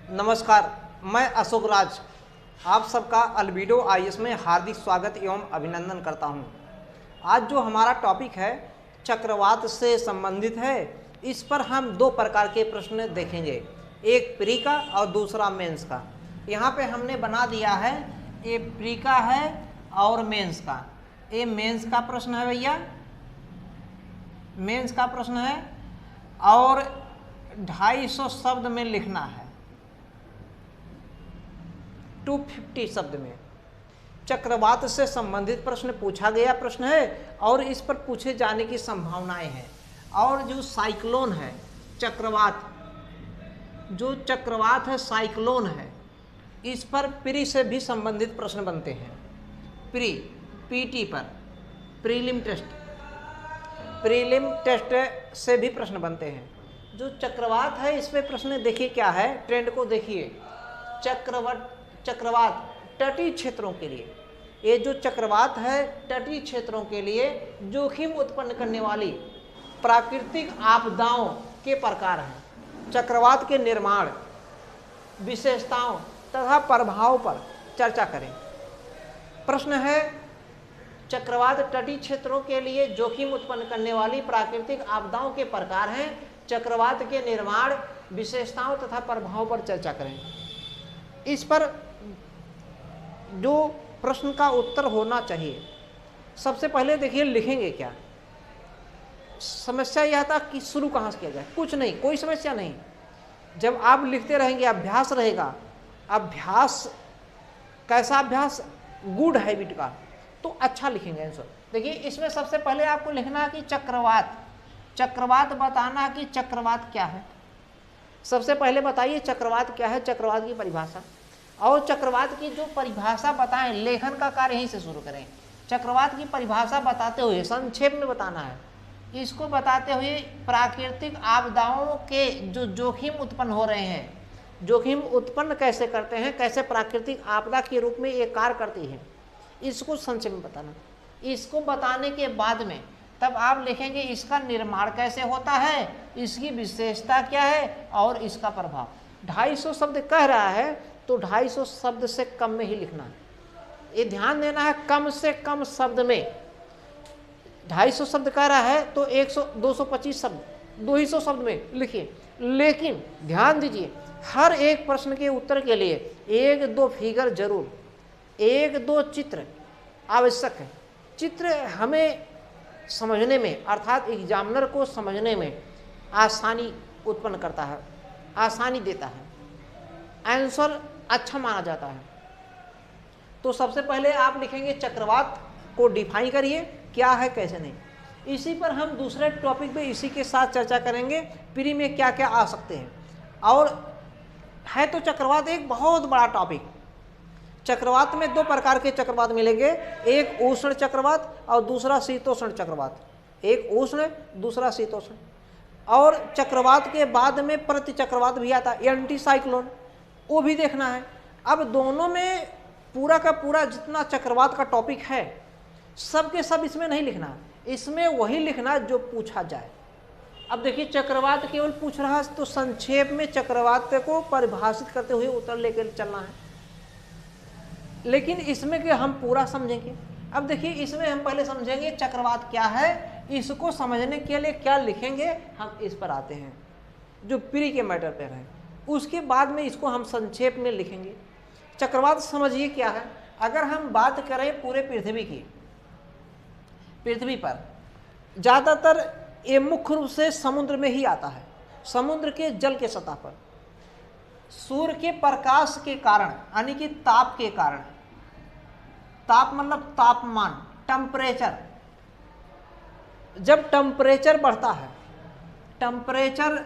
नमस्कार, मैं अशोक राज आप सबका अल्बिडो आईएएस में हार्दिक स्वागत एवं अभिनंदन करता हूं। आज जो हमारा टॉपिक है चक्रवात से संबंधित है। इस पर हम दो प्रकार के प्रश्न देखेंगे, एक प्री का और दूसरा मेंस का। यहाँ पे हमने बना दिया है, ये प्री का है और मेंस का। ये मेंस का प्रश्न है भैया, मेंस का प्रश्न है और 250 शब्द में लिखना है, 250 शब्द में। चक्रवात से संबंधित प्रश्न पूछा गया प्रश्न है और इस पर पूछे जाने की संभावनाएं हैं। और जो साइक्लोन है, चक्रवात, जो चक्रवात है साइक्लोन है, इस पर प्री से भी संबंधित प्रश्न बनते हैं। प्री पीटी पर प्रीलिम टेस्ट से भी प्रश्न बनते हैं। जो चक्रवात है इस पे प्रश्न देखिए क्या है, ट्रेंड को देखिए। चक्रवात तटीय क्षेत्रों के लिए, ये जो चक्रवात है तटीय क्षेत्रों के लिए जोखिम उत्पन्न करने वाली प्राकृतिक आपदाओं के प्रकार हैं। चक्रवात के निर्माण, विशेषताओं तथा प्रभाव पर चर्चा करें। प्रश्न है, चक्रवात तटीय क्षेत्रों के लिए जोखिम उत्पन्न करने वाली प्राकृतिक आपदाओं के प्रकार हैं। चक्रवात के निर्माण, विशेषताओं तथा प्रभाव पर चर्चा करें। इस पर जो प्रश्न का उत्तर होना चाहिए, सबसे पहले देखिए लिखेंगे क्या। समस्या यह था कि शुरू कहाँ से किया जाए। कुछ नहीं, कोई समस्या नहीं। जब आप लिखते रहेंगे, अभ्यास रहेगा। अभ्यास कैसा अभ्यास? गुड हैबिट का, तो अच्छा लिखेंगे आंसर। देखिए इसमें सबसे पहले आपको लिखना है कि चक्रवात बताना कि चक्रवात क्या है। सबसे पहले बताइए चक्रवात क्या है, चक्रवात की परिभाषा। और चक्रवात की जो परिभाषा बताएं, लेखन का कार्य यहीं से शुरू करें। चक्रवात की परिभाषा बताते हुए संक्षेप में बताना है। इसको बताते हुए प्राकृतिक आपदाओं के जो जोखिम उत्पन्न हो रहे हैं, जोखिम उत्पन्न कैसे करते हैं, कैसे प्राकृतिक आपदा के रूप में ये कार्य करती है, इसको संक्षेप में बताना। इसको बताने के बाद में तब आप लिखेंगे इसका निर्माण कैसे होता है, इसकी विशेषता क्या है और इसका प्रभाव। 250 शब्द कह रहा है तो 250 शब्द से कम में ही लिखना है। ये ध्यान देना है, कम से कम शब्द में। 250 शब्द कह रहा है तो 225 शब्द, 200 शब्द में लिखिए। लेकिन ध्यान दीजिए, हर एक प्रश्न के उत्तर के लिए 1-2 फिगर जरूर, 1-2 चित्र आवश्यक है। चित्र हमें समझने में, अर्थात एग्जामिनर को समझने में आसानी उत्पन्न करता है, आसानी देता है, आंसर अच्छा माना जाता है। तो सबसे पहले आप लिखेंगे चक्रवात को डिफाइन करिए, क्या है कैसे नहीं। इसी पर हम दूसरे टॉपिक पे इसी के साथ चर्चा करेंगे, प्री में क्या क्या आ सकते हैं। और है तो चक्रवात एक बहुत बड़ा टॉपिक। चक्रवात में 2 प्रकार के चक्रवात मिलेंगे, एक उष्ण चक्रवात और दूसरा शीतोष्ण चक्रवात। एक उष्ण, दूसरा शीतोष्ण। और चक्रवात के बाद में प्रति चक्रवात भी आता है, एंटी साइक्लोन, वो भी देखना है। अब दोनों में पूरा का पूरा जितना चक्रवात का टॉपिक है, सब के सब इसमें नहीं लिखना है, इसमें वही लिखना जो पूछा जाए। अब देखिए चक्रवात केवल पूछ रहा है तो संक्षेप में चक्रवात को परिभाषित करते हुए उत्तर लेकर चलना है। लेकिन इसमें कि हम पूरा समझेंगे। अब देखिए इसमें हम पहले समझेंगे चक्रवात क्या है, इसको समझने के लिए क्या लिखेंगे, हम इस पर आते हैं जो प्री के मैटर पर है। उसके बाद में इसको हम संक्षेप में लिखेंगे। चक्रवात समझिए क्या है। अगर हम बात करें पूरे पृथ्वी की, पृथ्वी पर ज़्यादातर ये मुख्य रूप से समुद्र में ही आता है, समुद्र के जल के सतह पर। सूर्य के प्रकाश के कारण, यानी कि ताप के कारण, ताप मतलब तापमान, टेम्परेचर। जब टेम्परेचर बढ़ता है, टेम्परेचर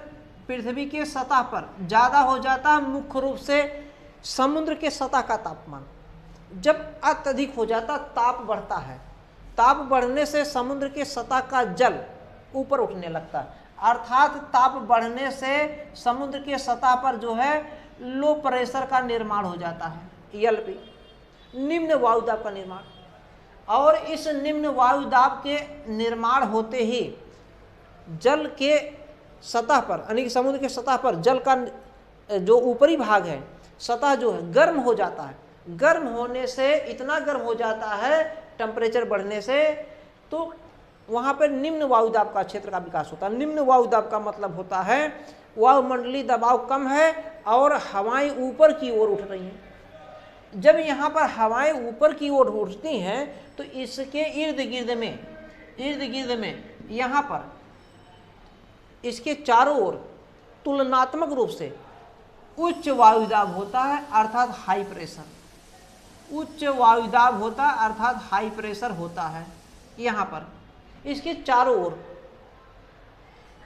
पृथ्वी के सतह पर ज़्यादा हो जाता है, मुख्य रूप से समुद्र के सतह का तापमान जब अत्यधिक हो जाता, ताप बढ़ता है। ताप बढ़ने से समुद्र के सतह का जल ऊपर उठने लगता है, अर्थात ताप बढ़ने से समुद्र के सतह पर जो है लो प्रेशर का निर्माण हो जाता है, ELP, निम्न वायुदाब का निर्माण। और इस निम्न वायुदाब के निर्माण होते ही जल के सतह पर, यानी कि समुद्र के सतह पर जल का जो ऊपरी भाग है, सतह जो है गर्म हो जाता है। गर्म होने से, इतना गर्म हो जाता है टेम्परेचर बढ़ने से, तो वहाँ पर निम्न वायुदाब का क्षेत्र का विकास होता है। निम्न वायुदाब का मतलब होता है वायुमंडलीय दबाव कम है और हवाएं ऊपर की ओर उठ रही हैं। जब यहाँ पर हवाएं ऊपर की ओर उठती हैं तो इसके इर्द गिर्द में यहाँ पर इसके चारों ओर तुलनात्मक रूप से उच्च वायुदाब होता है, अर्थात हाई प्रेशर। उच्च वायुदाब होता है अर्थात हाई प्रेशर होता है। यहाँ पर इसके चारों ओर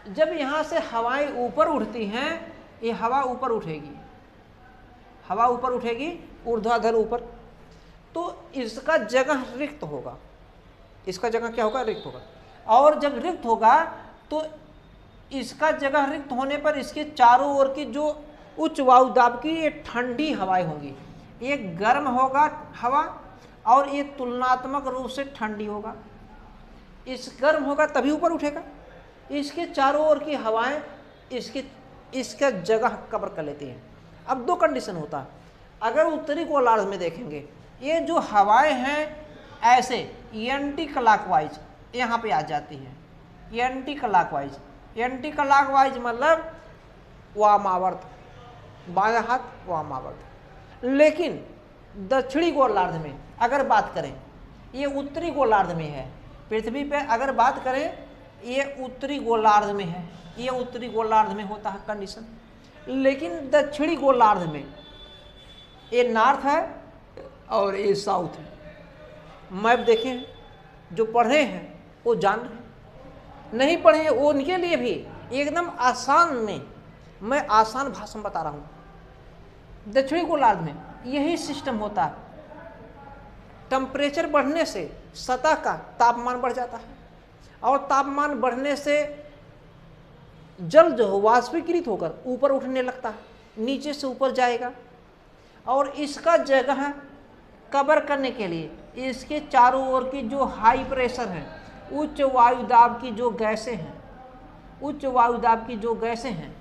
जब यहाँ से हवाएं ऊपर उठती हैं, ये हवा ऊपर उठेगी, हवा ऊपर उठेगी ऊर्ध्वाधर ऊपर, तो इसका जगह रिक्त होगा। इसका जगह क्या होगा? रिक्त होगा। और जब रिक्त होगा तो इसका जगह रिक्त होने पर इसके चारों ओर की जो उच्च वायुदाब की ये ठंडी हवाएं होंगी। ये गर्म होगा हवा और ये तुलनात्मक रूप से ठंडी होगा। इस गर्म होगा तभी ऊपर उठेगा। इसके चारों ओर की हवाएं इसका जगह कवर कर लेती हैं। अब दो कंडीशन होता है। अगर उत्तरी गोलार्ध में देखेंगे, ये जो हवाएं हैं ऐसे एंटी क्लॉकवाइज यहाँ पे आ जाती हैं। एंटी क्लॉकवाइज मतलब वामावर्त, बायां हाथ वामावर्त। लेकिन दक्षिणी गोलार्ध में अगर बात करें, ये उत्तरी गोलार्ध में है। पृथ्वी पे अगर बात करें, ये उत्तरी गोलार्ध में है, ये उत्तरी गोलार्ध में होता है कंडीशन। लेकिन दक्षिणी गोलार्ध में ये नॉर्थ है और ये साउथ है। मैप देखें, जो पढ़े हैं वो जान रहे हैं, नहीं पढ़े हैं वो उनके लिए भी एकदम आसान में मैं आसान भाषा में बता रहा हूँ। दक्षिणी गोलार्ध में यही सिस्टम होता है। टेम्परेचर बढ़ने से सतह का तापमान बढ़ जाता है और तापमान बढ़ने से जल जो है वाष्पीकृत होकर ऊपर उठने लगता है, नीचे से ऊपर जाएगा। और इसका जगह कवर करने के लिए इसके चारों ओर की जो हाई प्रेशर है, उच्च वायुदाब की जो गैसें हैं, उच्च वायुदाब की जो गैसें हैं,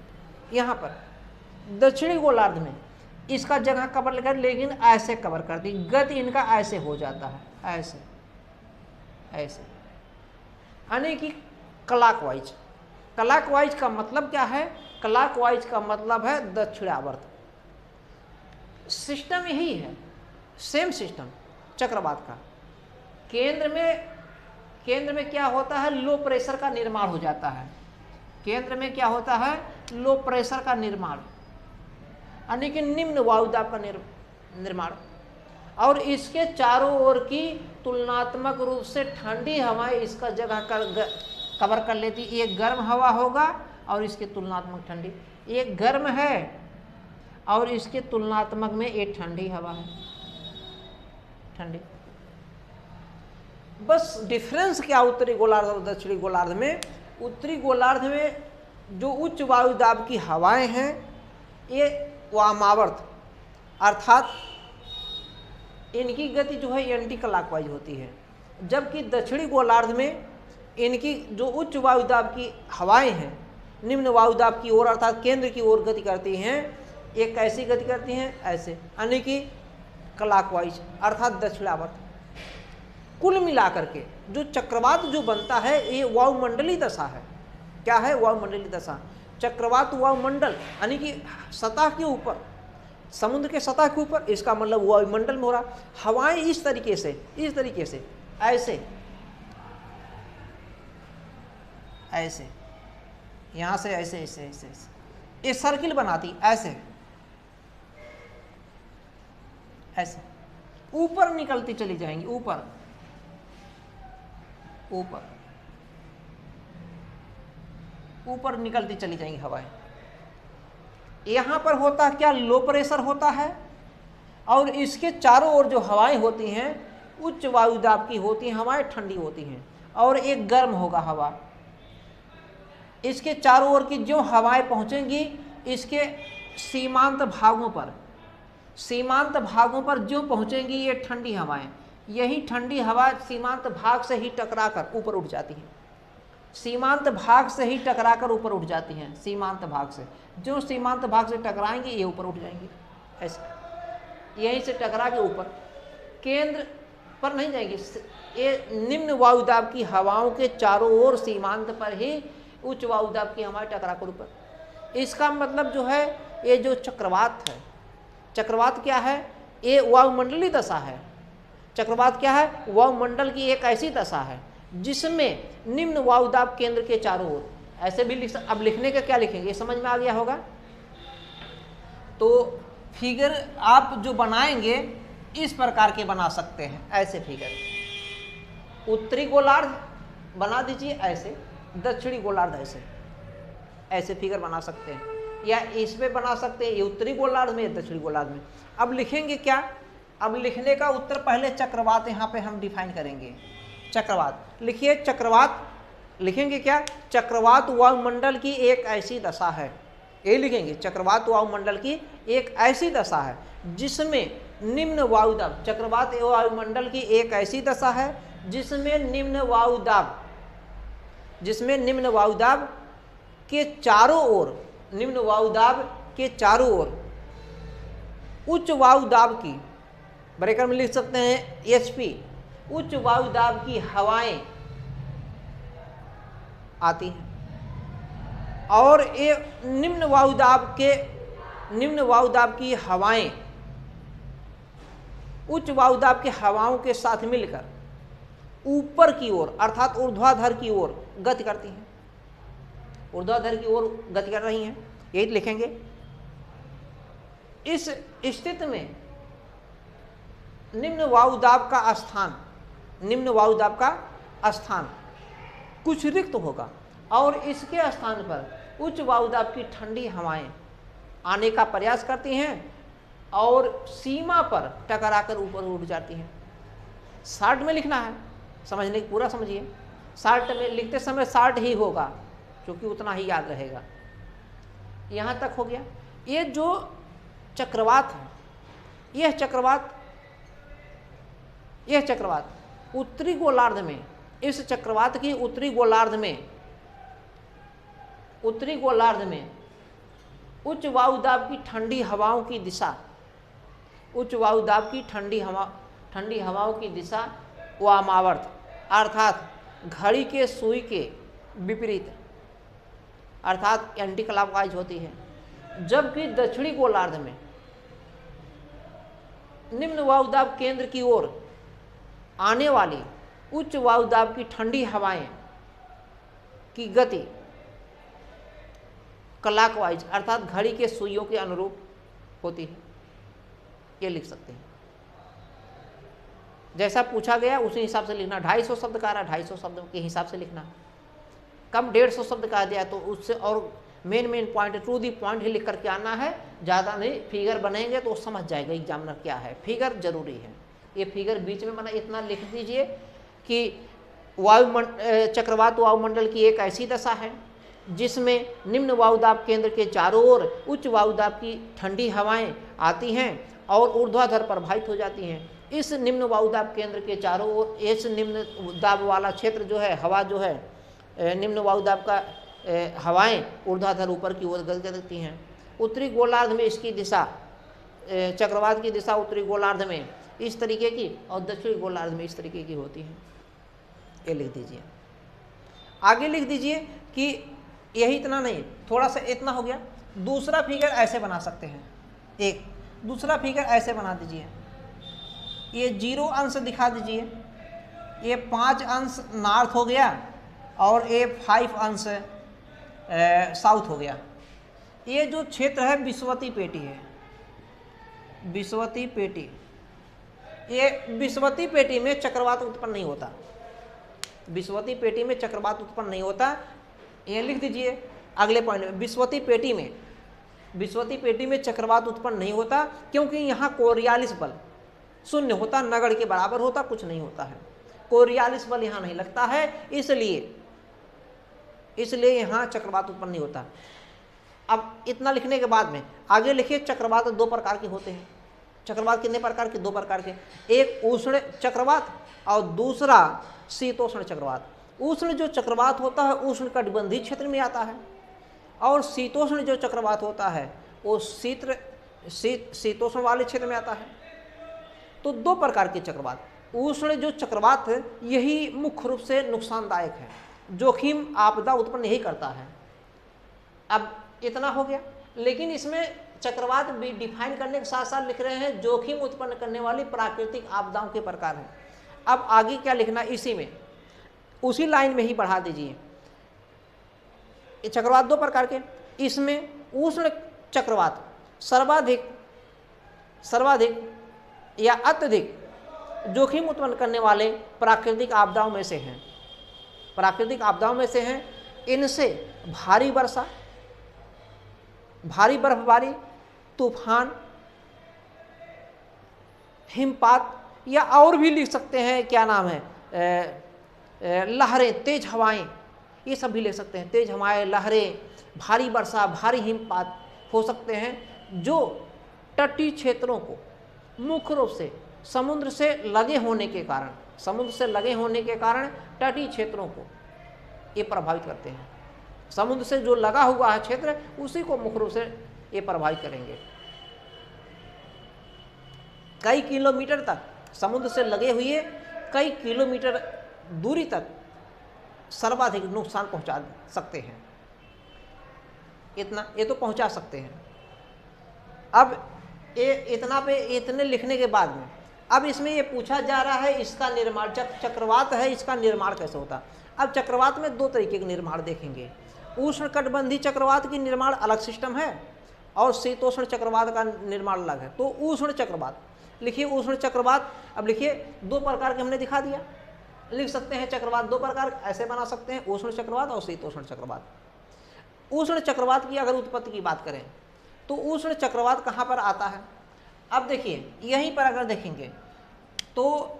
यहाँ पर दक्षिणी गोलार्ध में इसका जगह कवर लेकर, लेकिन ऐसे कवर करती, गति इनका ऐसे हो जाता है, ऐसे ऐसे, यानी कि क्लॉकवाइज। क्लॉकवाइज का मतलब क्या है? क्लॉकवाइज का मतलब है दक्षिणावर्त। सिस्टम यही है, सेम सिस्टम चक्रवात का। केंद्र में क्या होता है? लो प्रेशर का निर्माण हो जाता है। केंद्र में क्या होता है? लो प्रेशर का निर्माण, यानी कि निम्न वायुदाब का निर्माण। और इसके चारों ओर की तुलनात्मक रूप से ठंडी हवाएं इसका जगह कवर कर लेती। एक गर्म हवा होगा और इसके तुलनात्मक ठंडी, एक गर्म है और इसके तुलनात्मक में एक ठंडी हवा है, ठंडी। बस डिफरेंस क्या उत्तरी गोलार्ध और दक्षिणी गोलार्ध में? उत्तरी गोलार्ध में जो उच्च वायुदाब की हवाएं हैं ये वामावर्त, अर्थात इनकी गति जो है एंटी क्लॉकवाइज होती है। जबकि दक्षिणी गोलार्ध में इनकी जो उच्च वायुदाब की हवाएं हैं निम्न वायुदाब की ओर अर्थात केंद्र की ओर गति करती हैं। एक कैसी गति करती हैं? ऐसे, यानी कि क्लॉकवाइज अर्थात दक्षिणावर्त। कुल मिलाकर के जो चक्रवात जो बनता है ये वायुमंडलीय दशा है। क्या है? वायुमंडलीय दशा। चक्रवात वायुमंडल यानी कि सतह के ऊपर, समुद्र के सतह के ऊपर, इसका मतलब वायुमंडल में हो रहा। हवाएं इस तरीके से ऐसे ऐसे, यहां से ऐसे ऐसे ऐसे ये सर्किल बनाती, ऐसे ऐसे ऊपर निकलती चली जाएंगी, ऊपर ऊपर ऊपर निकलती चली जाएंगी हवाएं। यहां पर होता क्या? लो प्रेशर होता है और इसके चारों ओर जो हवाएं होती हैं उच्च वायुदाब की होती हैं, हवाएं ठंडी होती हैं। और एक गर्म होगा हवा। इसके चारों ओर की जो हवाएं पहुंचेंगी इसके सीमांत भागों पर जो पहुंचेंगी ये ठंडी हवाएं, यही ठंडी हवा सीमांत भाग से ही टकराकर ऊपर उठ जाती है। सीमांत भाग से ही टकराकर ऊपर उठ जाती हैं, सीमांत भाग से। जो सीमांत भाग से टकराएंगे ये ऊपर उठ जाएंगे, ऐसे यहीं से टकरा के ऊपर, केंद्र पर नहीं जाएंगे। ये निम्न वायुदाब की हवाओं के चारों ओर सीमांत पर ही उच्च वायुदाब की हवाएं टकरा कर ऊपर। इसका मतलब जो है ये जो चक्रवात है, चक्रवात क्या है? ये वायुमंडलीय दशा है। चक्रवात क्या है? वायुमंडल की एक ऐसी दशा है जिसमें निम्न वायुदाब केंद्र के चारों ओर, ऐसे भी लिख। अब लिखने का क्या लिखेंगे, ये समझ में आ गया होगा। तो फिगर आप जो बनाएंगे इस प्रकार के बना सकते हैं, ऐसे फिगर। उत्तरी गोलार्ध बना दीजिए ऐसे, दक्षिणी गोलार्ध ऐसे, ऐसे फिगर बना सकते हैं, या इस पे बना सकते हैं, ये उत्तरी गोलार्ध में, दक्षिणी गोलार्ध में। अब लिखेंगे क्या? अब लिखने का उत्तर पहले चक्रवात यहाँ पे हम डिफाइन करेंगे। चक्रवात लिखिए, चक्रवात लिखेंगे क्या? चक्रवात वायुमंडल की एक ऐसी दशा है, ये लिखेंगे। चक्रवात वायुमंडल की एक ऐसी दशा है जिसमें निम्न वायुदाब, चक्रवात वायुमंडल की एक ऐसी दशा है जिसमें निम्न वायुदाब के चारों ओर, निम्न वायुदाब के चारों ओर उच्च वायुदाब की, ब्रैकेट में लिख सकते हैं HP, उच्च वायुदाब की हवाएं आती हैं। और ये निम्न वायुदाब की हवाएं उच्च वायुदाब के हवाओं के साथ मिलकर ऊपर की ओर, अर्थात ऊर्ध्वाधर की ओर गति करती हैं, ऊर्ध्वाधर की ओर गति कर रही हैं, यही लिखेंगे। इस स्थिति में निम्न वायुदाब का स्थान कुछ रिक्त होगा और इसके स्थान पर उच्च वायुदाब की ठंडी हवाएं आने का प्रयास करती हैं और सीमा पर टकराकर ऊपर उठ जाती हैं। शार्ट में लिखना है, समझने की पूरा समझिए। शार्ट में लिखते समय शार्ट ही होगा क्योंकि उतना ही याद रहेगा। यहाँ तक हो गया। ये जो चक्रवात है, यह चक्रवात उत्तरी गोलार्ध में, इस चक्रवात की उत्तरी गोलार्ध में उच्च वायुदाब की ठंडी हवाओं की दिशा, उच्च वायुदाब की ठंडी हवाओं की दिशा वामावर्त, अर्थात घड़ी के सुई के विपरीत, अर्थात एंटी क्लॉकवाइज होती है। जबकि दक्षिणी गोलार्ध में निम्न वायुदाब केंद्र की ओर आने वाली उच्च वायुदाब की ठंडी हवाएं की गति क्लॉकवाइज, अर्थात घड़ी के सुइयों के अनुरूप होती है। ये लिख सकते हैं, जैसा पूछा गया उसी हिसाब से लिखना। 250 शब्द का रहा, 250 शब्द के हिसाब से लिखना। कम 150 शब्द का दिया तो उससे और main point, to the point ही लिख करके आना है, ज़्यादा नहीं। फिगर बनेंगे तो समझ जाएगा एग्जामिनर क्या है। फिगर जरूरी है, ये फिगर बीच में बना, इतना लिख दीजिए कि चक्रवात वायुमंडल की एक ऐसी दशा है जिसमें निम्न वायुदाब केंद्र के चारों ओर उच्च वायुदाब की ठंडी हवाएं आती हैं और ऊर्ध्वाधर प्रभावित हो जाती हैं। इस निम्न वायुदाब केंद्र के चारों ओर, इस निम्न दाब वाला क्षेत्र जो है, हवा जो है, निम्न वायुदाब का हवाएं ऊर्ध्वाधर ऊपर की ओर गति करती हैं। उत्तरी गोलार्ध में इसकी दिशा, चक्रवात की दिशा उत्तरी गोलार्ध में इस तरीके की और दक्षिणी गोलार्ध में इस तरीके की होती है। ये लिख दीजिए। आगे लिख दीजिए कि यही इतना नहीं, थोड़ा सा इतना हो गया। दूसरा फिगर ऐसे बना सकते हैं, एक दूसरा फिगर ऐसे बना दीजिए। ये 0 अंश दिखा दीजिए, ये 5 अंश नॉर्थ हो गया और ये 5 अंश साउथ हो गया। ये जो क्षेत्र है विषुवती पेटी है, विषुवती पेटी। ये विषुवती पेटी में चक्रवात उत्पन्न नहीं होता, विषुवती पेटी में चक्रवात उत्पन्न नहीं होता। ये लिख दीजिए अगले पॉइंट में, विषुवती पेटी में चक्रवात उत्पन्न नहीं होता क्योंकि यहाँ कोरियालिस बल शून्य होता, नगड़ के बराबर होता, कुछ नहीं होता है। कोरियालिस बल यहाँ नहीं लगता है, इसलिए यहाँ चक्रवात उत्पन्न नहीं होता। अब इतना लिखने के बाद में आगे लिखिए, चक्रवात 2 प्रकार के होते हैं। चक्रवात कितने प्रकार के? 2 प्रकार के, एक उष्ण चक्रवात और दूसरा शीतोष्ण चक्रवात। उष्ण जो चक्रवात होता है उष्ण कटिबंधीय क्षेत्र में आता है, और शीतोष्ण जो चक्रवात होता है वो शीतोष्ण वाले क्षेत्र में आता है। तो दो प्रकार के चक्रवात। उष्ण जो चक्रवात है यही मुख्य रूप से नुकसानदायक है, जोखिम आपदा उत्पन्न यही करता है। अब इतना हो गया, लेकिन इसमें चक्रवात भी डिफाइन करने के साथ साथ लिख रहे हैं जोखिम उत्पन्न करने वाली प्राकृतिक आपदाओं के प्रकार हैं। अब आगे क्या लिखना, इसी में उसी लाइन में ही बढ़ा दीजिए। चक्रवात दो प्रकार के, इसमें उष्ण चक्रवात सर्वाधिक या अत्यधिक जोखिम उत्पन्न करने वाले प्राकृतिक आपदाओं में से हैं। प्राकृतिक आपदाओं में से हैं, इनसे भारी वर्षा, भारी बर्फबारी, तूफान, हिमपात, या और भी लिख सकते हैं क्या नाम है, लहरें, तेज हवाएं, ये सब भी ले सकते हैं। तेज हवाएं, लहरें, भारी वर्षा, भारी हिमपात हो सकते हैं, जो तटीय क्षेत्रों को मुख्य रूप से समुद्र से लगे होने के कारण तटीय क्षेत्रों को ये प्रभावित करते हैं। समुद्र से जो लगा हुआ है क्षेत्र उसी को मुख्य रूप से ये प्रभावित करेंगे। कई किलोमीटर तक समुद्र से लगे हुए कई किलोमीटर दूरी तक सर्वाधिक नुकसान पहुंचा सकते हैं। इतना ये तो पहुंचा सकते हैं। अब इतने लिखने के बाद में अब इसमें ये पूछा जा रहा है इसका निर्माण, चक्रवात है इसका निर्माण कैसे होता। अब चक्रवात में दो तरीके के निर्माण देखेंगे। उष्ण कटिबंधीय चक्रवात की निर्माण अलग सिस्टम है और शीतोष्ण चक्रवात का निर्माण अलग है। तो उष्ण चक्रवात लिखिए, उष्ण चक्रवात। अब लिखिए दो प्रकार के हमने दिखा दिया, लिख सकते हैं चक्रवात दो प्रकार ऐसे बना सकते हैं, उष्ण चक्रवात और शीतोष्ण चक्रवात। उष्ण चक्रवात की अगर उत्पत्ति की बात करें तो उष्ण चक्रवात कहाँ पर आता है। अब देखिए यहीं पर अगर देखेंगे तो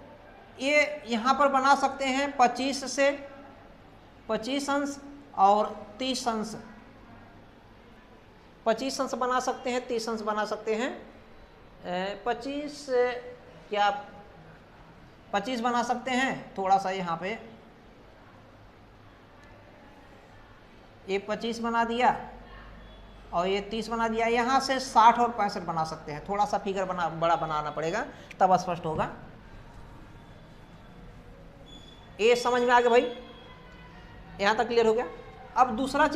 ये यहाँ पर बना सकते हैं 25 अंश और 30 अंश, 25 अंश बना सकते हैं, 30 अंश बना सकते हैं। 25 बना सकते हैं, थोड़ा सा यहाँ पे ये 25 बना दिया और ये 30 बना दिया। यहाँ से 60 और 65 बना सकते हैं। थोड़ा सा फिगर बड़ा बनाना पड़ेगा तब स्पष्ट होगा। ये समझ में आ गया भाई, यहाँ तक क्लियर हो गया। अब दूसरा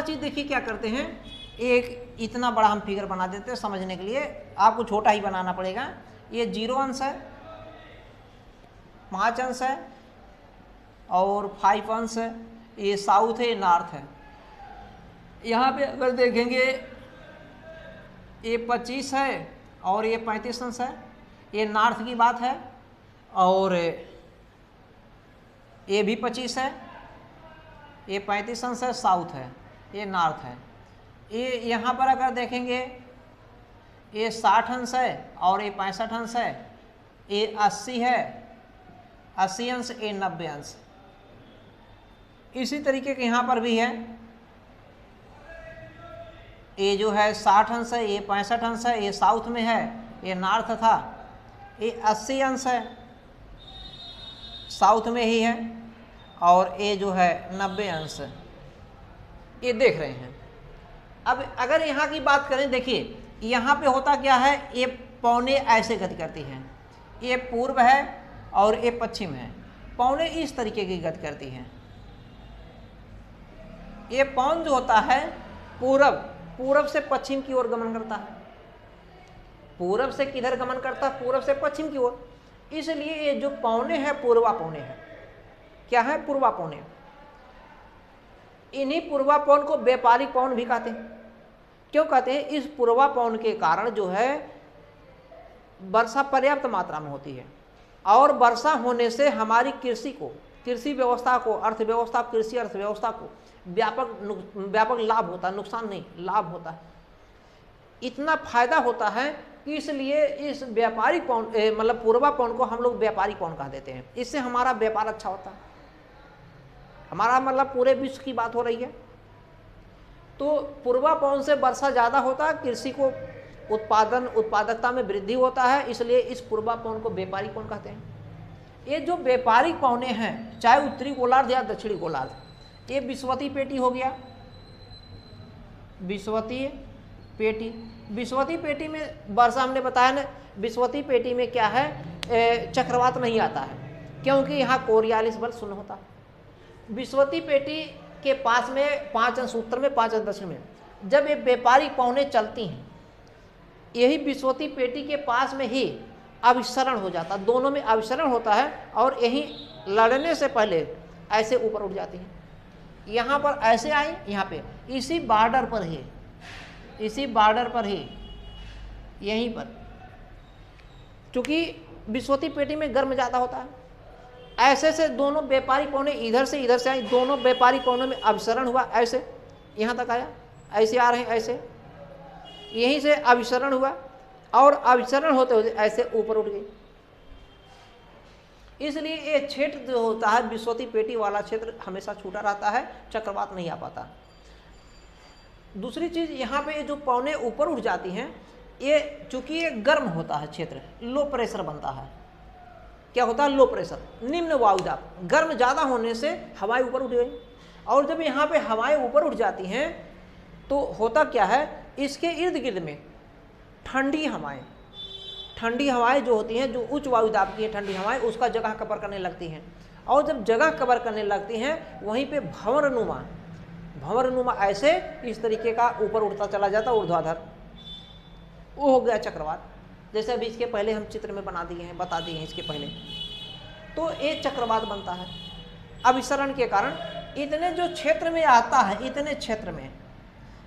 चीज देखिए क्या करते हैं, एक इतना बड़ा हम फिगर बना देते हैं समझने के लिए, आपको छोटा ही बनाना पड़ेगा। ये 0 अंश है, 5 अंश है और 5 अंश है। ये साउथ है, ये नॉर्थ है। यहाँ पे अगर देखेंगे ये 25 है और ये 35 अंश है, ये नॉर्थ की बात है। और ये भी 25 है, ये 35 अंश है, साउथ है, ये नॉर्थ है। ये यहाँ पर अगर देखेंगे ये 60 अंश है और ये 65 अंश है, ये 80 है, 80 अंश, ये 90 अंश। इसी तरीके के यहाँ पर भी है, ये जो है 60 अंश है, ये 65 अंश है, ये साउथ में है, ये नॉर्थ था। ये 80 अंश है, साउथ में ही है, और ये जो है 90 अंश, ये देख रहे हैं। अब अगर यहाँ की बात करें, देखिए यहाँ पे होता क्या है, ये पौने ऐसे गति करती हैं, ये पूर्व है और ये पश्चिम है, पौने इस तरीके की गति करती हैं। ये पौन जो होता है पूरब से पश्चिम की ओर गमन करता है। पूरब से किधर गमन करता है, पूरब से पश्चिम की ओर। इसलिए ये जो पौने है पूर्वा पौने है। क्या है, पूर्वा पौने। इन्हीं पूर्वा पौन को व्यापारिक पौन भी कहते हैं। क्यों कहते हैं, इस पूर्वा पौन के कारण जो है वर्षा पर्याप्त मात्रा में होती है, और वर्षा होने से हमारी कृषि व्यवस्था को, अर्थव्यवस्था, कृषि अर्थव्यवस्था को व्यापक लाभ होता है, नुकसान नहीं, लाभ होता है। इतना फायदा होता है कि इसलिए इस व्यापारिक पौन मतलब पूर्वा पौन को हम लोग व्यापारिक पौन कह देते हैं। इससे हमारा व्यापार अच्छा होता है, हमारा मतलब पूरे विश्व की बात हो रही है। तो पूर्वा पौन से वर्षा ज़्यादा होता है, कृषि को उत्पादकता में वृद्धि होता है, इसलिए इस पूर्वा पवन को व्यापारिक पवन कहते हैं। ये जो व्यापारिक पवने हैं, चाहे उत्तरी गोलार्ध या दक्षिणी गोलार्ध, ये विषुवतीय पेटी हो गया, विषुवतीय पेटी। विषुवतीय पेटी में वर्षा हमने बताया ना, विषुवतीय पेटी में क्या है, चक्रवात नहीं आता है, क्योंकि यहाँ कोरियालिस बल शून्य होता है। विषुवतीय पेटी के पास में 5 अंश उत्तर में 5 अंश दक्षिण में जब ये व्यापारिक पवने चलती हैं, यही विषुवतीय पेटी के पास में ही अभिसरण हो जाता, दोनों में अभिसरण होता है, और यही लड़ने से पहले ऐसे ऊपर उठ जाती हैं। यहाँ पर ऐसे आई, यहाँ पे इसी बॉर्डर पर ही, इसी बॉर्डर पर ही, यहीं पर, क्योंकि विषुवतीय पेटी में गर्म ज़्यादा होता है, ऐसे से दोनों व्यापारिक पवने इधर से आई, दोनों व्यापारिक पवनों में अभिसरण हुआ, ऐसे यहाँ तक आया, ऐसे आ रहे हैं, ऐसे यहीं से अभिसरण हुआ, और अभिसरण होते होते ऐसे ऊपर उठ गई। इसलिए ये क्षेत्र जो होता है विषुवतीय पेटी वाला क्षेत्र हमेशा छूटा रहता है, चक्रवात नहीं आ पाता। दूसरी चीज, यहाँ पे जो पवने ऊपर उठ जाती हैं, ये चूंकि ये गर्म होता है क्षेत्र, लो प्रेशर बनता है। क्या होता है? लो प्रेशर, निम्न वायुदाब। गर्म ज़्यादा होने से हवाएं ऊपर उठ गई, और जब यहाँ पे हवाएं ऊपर उठ जाती हैं तो होता क्या है, इसके इर्द गिर्द में ठंडी हवाएं जो होती हैं, जो उच्च वायुदाब की ठंडी हवाएं, उसका जगह कवर करने लगती हैं, और जब जगह कवर करने लगती हैं वहीं पे भंवरनुमा ऐसे इस तरीके का ऊपर उठता चला जाता, ऊर्ध्वाधर, वो हो गया चक्रवात। जैसे अभी इसके पहले हम चित्र में बता दिए हैं इसके पहले, तो एक चक्रवात बनता है अभिसरण के कारण। इतने जो क्षेत्र में आता है,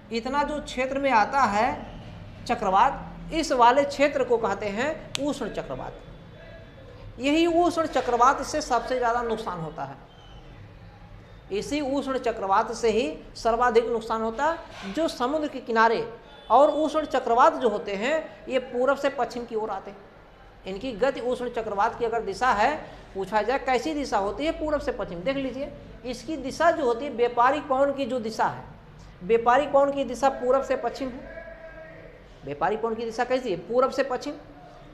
इतना जो क्षेत्र में आता है चक्रवात, इस वाले क्षेत्र को कहते हैं उष्ण चक्रवात। यही उष्ण चक्रवात से सबसे ज़्यादा नुकसान होता है, इसी उष्ण चक्रवात से ही सर्वाधिक नुकसान होता है, जो समुद्र के किनारे। और उष्ण चक्रवात जो होते हैं ये पूरब से पश्चिम की ओर आते हैं। इनकी गति, उष्ण चक्रवात की अगर दिशा है, पूछा जाए कैसी दिशा होती है, पूरब से पश्चिम। देख लीजिए, इसकी दिशा जो होती है, व्यापारिक पवन की जो दिशा है, व्यापारिक पवन की दिशा पूरब से पश्चिम है। व्यापारिक पवन की दिशा कैसी है? पूरब से पश्चिम।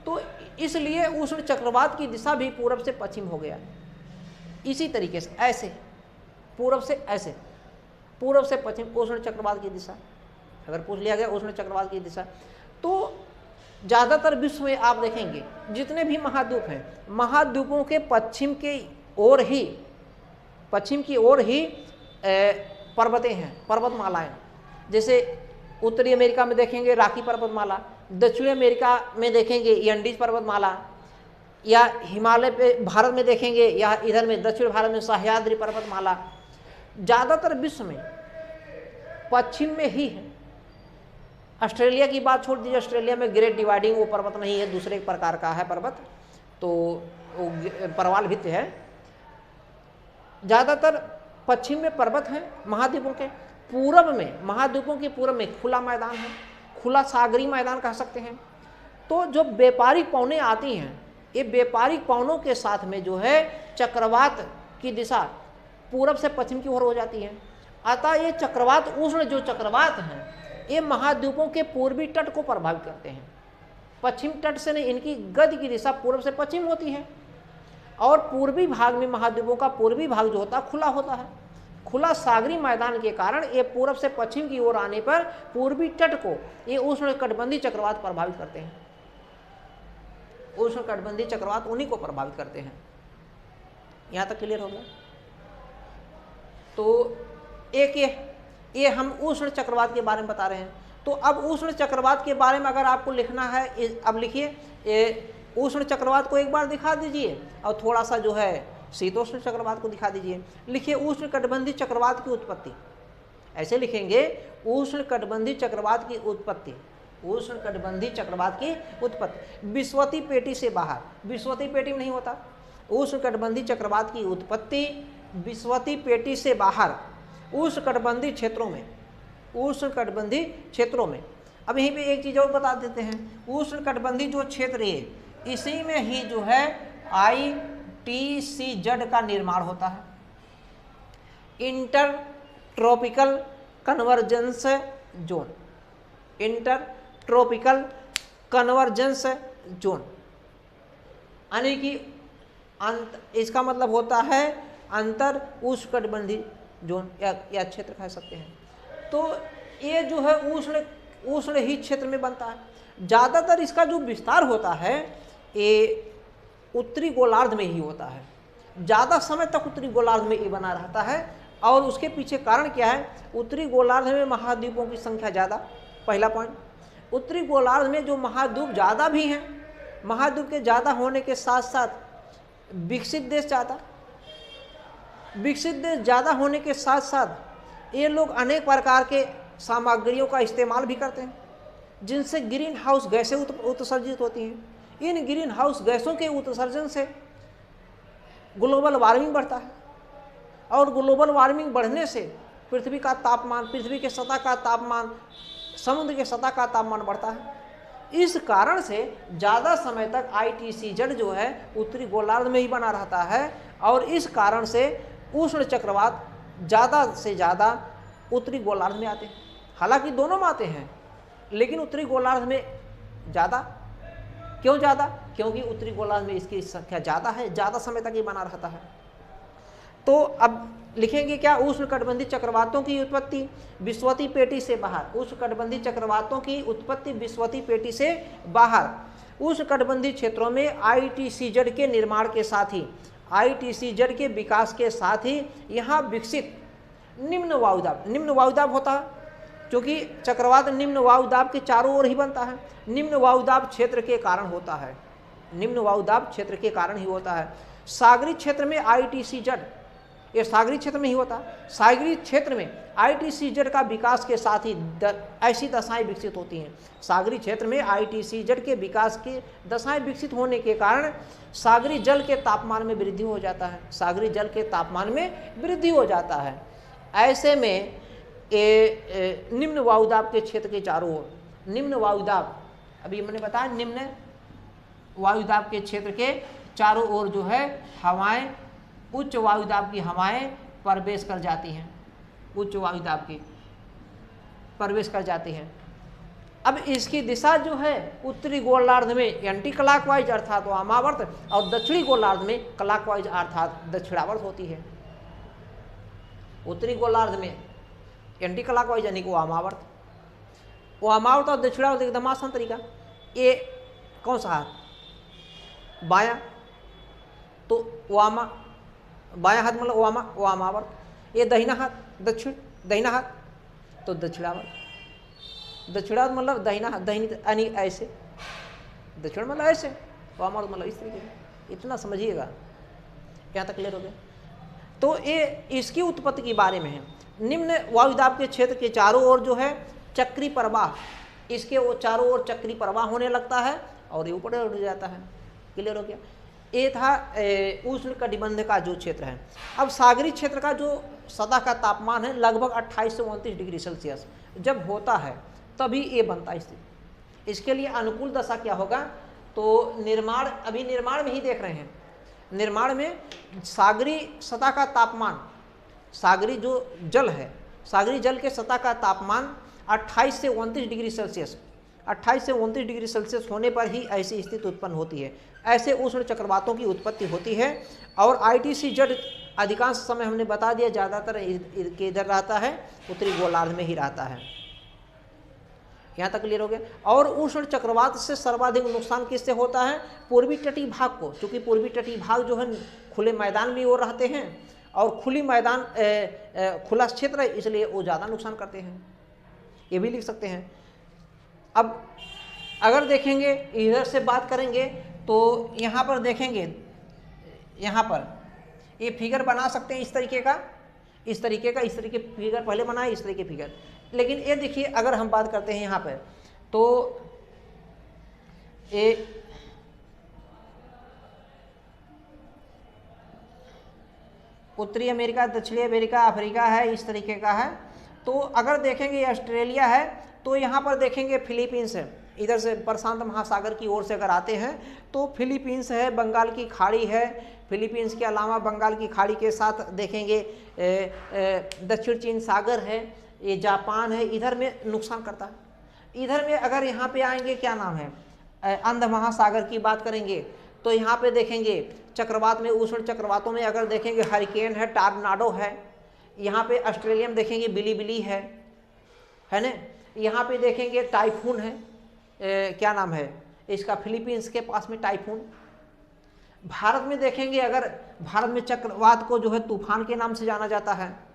तो इसलिए उष्ण चक्रवात की दिशा भी पूरब से पश्चिम हो गया। इसी तरीके से ऐसे पूरब से ऐसे, पूरब से पश्चिम उष्ण चक्रवात की दिशा। अगर पूछ लिया गया उष्ण चक्रवात की दिशा, तो ज़्यादातर विश्व में आप देखेंगे जितने भी महाद्वीप हैं, महाद्वीपों के पश्चिम की ओर ही पर्वतें हैं, पर्वतमालाएं। जैसे उत्तरी अमेरिका में देखेंगे रॉकी पर्वतमाला, दक्षिणी अमेरिका में देखेंगे एंडीज पर्वतमाला, या हिमालय पे भारत में देखेंगे, या इधर में दक्षिण भारत में सह्याद्री पर्वतमाला। ज़्यादातर विश्व में पश्चिम में ही है। ऑस्ट्रेलिया की बात छोड़ दीजिए, ऑस्ट्रेलिया में ग्रेट डिवाइडिंग वो पर्वत नहीं है, दूसरे प्रकार का है पर्वत, तो वो परवाल भित्त है। ज़्यादातर पश्चिम में पर्वत हैं महाद्वीपों के। पूरब में, महाद्वीपों के पूरब में खुला मैदान है, खुला सागरीय मैदान कह सकते हैं। तो जो व्यापारिक पवनें आती हैं, ये व्यापारिक पवनों के साथ में जो है चक्रवात की दिशा पूरब से पश्चिम की ओर हो जाती है। अतः ये चक्रवात, उष्ण जो चक्रवात हैं, ये महाद्वीपों के पूर्वी तट को प्रभावित करते हैं। पश्चिम तट से नहीं, इनकी गति की दिशा पूर्व से पश्चिम होती है, और पूर्वी भाग में, महाद्वीपों का पूर्वी भाग जो होता है खुला होता है। खुला सागरीय मैदान के कारण ये पूरब से पश्चिम की ओर आने पर पूर्वी तट को ये उष्णकटिबंधीय चक्रवात प्रभावित करते हैं। उष्णकटिबंधीय चक्रवात उन्हीं को प्रभावित करते हैं। यहाँ तक क्लियर हो गया? तो एक ये हम उष्ण चक्रवात के बारे में बता रहे हैं। तो अब उष्ण चक्रवात के बारे में अगर आपको लिखना है, अब लिखिए, उष्ण चक्रवात को एक बार दिखा दीजिए, और थोड़ा सा जो है शीतोष्ण चक्रवात को दिखा दीजिए। लिखिए उष्णकटिबंधीय चक्रवात की उत्पत्ति, ऐसे लिखेंगे, उष्णकटिबंधीय चक्रवात की उत्पत्ति, उष्णकटिबंधीय चक्रवात की उत्पत्ति विषुवतीय पेटी से बाहर, विषुवतीय पेटी में नहीं होता। उष्णकटिबंधीय चक्रवात की उत्पत्ति विषुवतीय पेटी से बाहर उष्णकटिबंधीय क्षेत्रों में, उष्णकटिबंधीय क्षेत्रों में। अब यहीं पे एक चीज़ और बता देते हैं, उष्णकटिबंधीय जो क्षेत्र है, इसी में ही जो है ITCZ का निर्माण होता है, inter tropical convergence zone. Inter tropical convergence zone, यानी कि इसका मतलब होता है अंतर उष्णकटिबंधीय जोन या क्षेत्र कह सकते हैं। तो ये जो है उष्ण ही क्षेत्र में बनता है। ज़्यादातर इसका जो विस्तार होता है ये उत्तरी गोलार्ध में ही होता है, ज़्यादा समय तक उत्तरी गोलार्ध में ये बना रहता है। और उसके पीछे कारण क्या है? उत्तरी गोलार्ध में महाद्वीपों की संख्या ज़्यादा, पहला पॉइंट। उत्तरी गोलार्ध में जो महाद्वीप ज़्यादा भी हैं, महाद्वीप के ज़्यादा होने के साथ साथ विकसित देश ज़्यादा, विकसित देश ज़्यादा होने के साथ साथ ये लोग अनेक प्रकार के सामग्रियों का इस्तेमाल भी करते हैं जिनसे ग्रीन हाउस गैसें उत्सर्जित होती हैं। इन ग्रीन हाउस गैसों के उत्सर्जन से ग्लोबल वार्मिंग बढ़ता है और ग्लोबल वार्मिंग बढ़ने से पृथ्वी का तापमान, पृथ्वी के सतह का तापमान, समुद्र के सतह का तापमान बढ़ता है। इस कारण से ज़्यादा समय तक ITCZ जो है उत्तरी गोलार्ध में ही बना रहता है और इस कारण से उष्ण चक्रवात ज़्यादा से ज़्यादा उत्तरी गोलार्ध में आते हैं। हालांकि दोनों में आते हैं लेकिन उत्तरी गोलार्ध में ज़्यादा। क्यों ज़्यादा? क्योंकि उत्तरी गोलार्ध में इसकी संख्या ज़्यादा है, ज़्यादा समय तक ये बना रहता है। तो अब लिखेंगे क्या? उष्णकटिबंधीय चक्रवातों की उत्पत्ति विषुवतीय पेटी से बाहर। उष्णकटिबंधीय चक्रवातों की उत्पत्ति विषुवतीय पेटी से बाहर। उष्णकटिबंधीय क्षेत्रों में ITCZ के निर्माण के साथ ही, ITCZ के विकास के साथ ही यहाँ विकसित निम्न वायुदाब होता है, क्योंकि चक्रवात निम्न वायुदाब के चारों ओर ही बनता है। निम्न वायुदाब क्षेत्र के कारण होता है, निम्न वायुदाब क्षेत्र के कारण ही होता है। सागरी क्षेत्र में ITCZ, ये सागरी क्षेत्र में ही होता है। सागरी क्षेत्र में ITCZ का विकास के साथ ही ऐसी दशाएं विकसित होती हैं। सागरी क्षेत्र में ITCZ के विकास की दशाएं विकसित होने के कारण सागरी जल के तापमान में वृद्धि हो जाता है, सागरी जल के तापमान में वृद्धि हो जाता है। ऐसे में निम्न वायुदाब के क्षेत्र के चारों ओर, निम्न वायुदाब, अभी मैंने बताया निम्न वायुदाब के क्षेत्र के चारों ओर जो है हवाएं, उच्च वायुदाब की हवाएं प्रवेश कर जाती हैं, उच्च वायुदाब की प्रवेश कर जाती हैं। अब इसकी दिशा जो है उत्तरी गोलार्ध में एंटी क्लॉकवाइज अर्थात वामावर्त और दक्षिणी गोलार्ध में क्लॉकवाइज अर्थात दक्षिणावर्त होती है। उत्तरी गोलार्ध में एंटी क्लॉकवाइज यानी कि वामावर्त, वामावर्त और दक्षिणावर्त एकदम आसान तरीका। ये कौन सा हाथ? बायां, तो वामा, बायां हाथ मतलब वामावर्त। ये दाहिना हाथ दक्षिण, दाहिना हाथ तो दक्षिणावर्त। दक्षिणावर्त मतलब दाहिना हाथ, दाहिनी यानी ऐसे, दक्षिण मतलब ऐसे, वामावर्त मतलब इस तरीके से। इतना समझिएगा, यहाँ तक क्लियर हो गया। तो ये इसकी उत्पत्ति के बारे में है। निम्न वायुदाब के क्षेत्र के चारों ओर जो है चक्री प्रवाह, इसके वो चारों ओर चक्री प्रवाह होने लगता है और ये ऊपर उड़ जाता है। क्लियर हो गया? ये था उष्णकटिबंध का जो क्षेत्र है। अब सागरी क्षेत्र का जो सतह का तापमान है लगभग 28 से 29 डिग्री सेल्सियस जब होता है तभी ये बनता है स्थिति। इसके लिए अनुकूल दशा क्या होगा? तो निर्माण, अभी निर्माण में ही देख रहे हैं, निर्माण में सागरी सतह का तापमान, सागरी जो जल है, सागरी जल के सतह का तापमान 28 से 29 डिग्री सेल्सियस, 28 से 29 डिग्री सेल्सियस होने पर ही ऐसी स्थिति उत्पन्न होती है। ऐसे उष्ण चक्रवातों की उत्पत्ति होती है। और ITCZ अधिकांश समय हमने बता दिया ज़्यादातर इधर रहता है, उत्तरी गोलार्ध में ही रहता है। यहाँ तक क्लियर हो गया? और उष्ण चक्रवात से सर्वाधिक नुकसान किससे होता है? पूर्वी तटीय भाग को, क्योंकि पूर्वी तटीय भाग जो है खुले मैदान में वो रहते हैं और खुली मैदान खुला क्षेत्र है, इसलिए वो ज़्यादा नुकसान करते हैं। ये भी लिख सकते हैं। अब अगर देखेंगे इधर से बात करेंगे तो यहाँ पर देखेंगे, यहाँ पर ये फिगर बना सकते हैं इस तरीके का, इस तरीके का, इस तरीके फिगर पहले बनाए, इस तरीके फिगर। लेकिन ये देखिए अगर हम बात करते हैं यहाँ पर तो ये उत्तरी अमेरिका, दक्षिणी अमेरिका, अफ्रीका है, इस तरीके का है। तो अगर देखेंगे ये ऑस्ट्रेलिया है, तो यहाँ पर देखेंगे फिलीपींस है। इधर से प्रशांत महासागर की ओर से अगर आते हैं तो फिलीपींस है, बंगाल की खाड़ी है। फिलीपींस के अलावा बंगाल की खाड़ी के साथ देखेंगे दक्षिण चीन सागर है, ये जापान है, इधर में नुकसान करता है। इधर में अगर यहाँ पे आएंगे, क्या नाम है, अंध महासागर की बात करेंगे तो यहाँ पे देखेंगे चक्रवात में, उष्ण चक्रवातों में अगर देखेंगे हरिकेन है, टॉर्नाडो है। यहाँ पे ऑस्ट्रेलिया में देखेंगे बिली है ना। यहाँ पे देखेंगे टाइफून है, क्या नाम है इसका, फिलीपींस के पास में टाइफून। भारत में देखेंगे, अगर भारत में चक्रवात को जो है तूफान के नाम से जाना जाता है,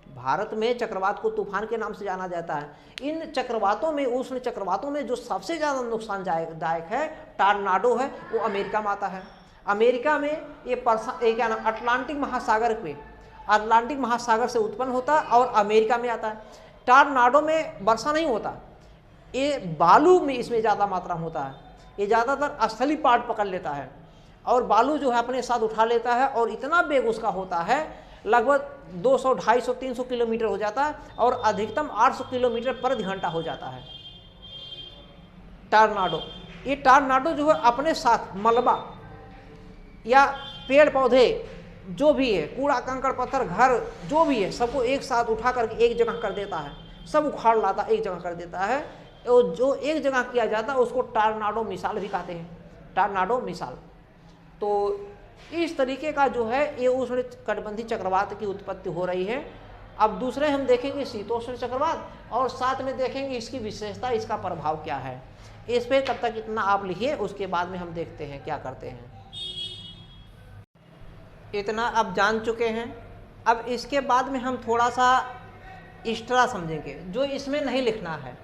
भारत में चक्रवात को तूफान के नाम से जाना जाता है। इन चक्रवातों में, उष्ण चक्रवातों में जो सबसे ज़्यादा नुकसानदायक है टॉर्नाडो है, वो अमेरिका में आता है। अमेरिका में ये क्या नाम, अटलांटिक महासागर से उत्पन्न होता है और अमेरिका में आता है। टॉर्नाडो में वर्षा नहीं होता, ये बालू में इसमें ज़्यादा मात्रा में होता है। ये ज़्यादातर स्थलीय पार्ट पकड़ लेता है और बालू जो है अपने साथ उठा लेता है, और इतना वेग उसका होता है, लगभग 200, 250, 300 किलोमीटर हो जाता है, और अधिकतम 800 किलोमीटर प्रति घंटा हो जाता है टॉर्नाडो। ये टॉर्नाडो जो है अपने साथ मलबा या पेड़ पौधे जो भी है, कूड़ा कंकड़ पत्थर घर जो भी है, सबको एक साथ उठा करके एक जगह कर देता है, सब उखाड़ लाता एक जगह कर देता है। और जो एक जगह किया जाता है उसको टॉर्नाडो मिसाइल भी कहते हैं, टॉर्नाडो मिसाइल। तो इस तरीके का जो है ये उष्ण कटिबंधीय चक्रवात की उत्पत्ति हो रही है। अब दूसरे हम देखेंगे शीतोष्ण चक्रवात, और साथ में देखेंगे इसकी विशेषता, इसका प्रभाव क्या है। इस पे तब तक इतना आप लिखिए, उसके बाद में हम देखते हैं क्या करते हैं। इतना अब जान चुके हैं। अब इसके बाद में हम थोड़ा सा एक्स्ट्रा समझेंगे, जो इसमें नहीं लिखना है,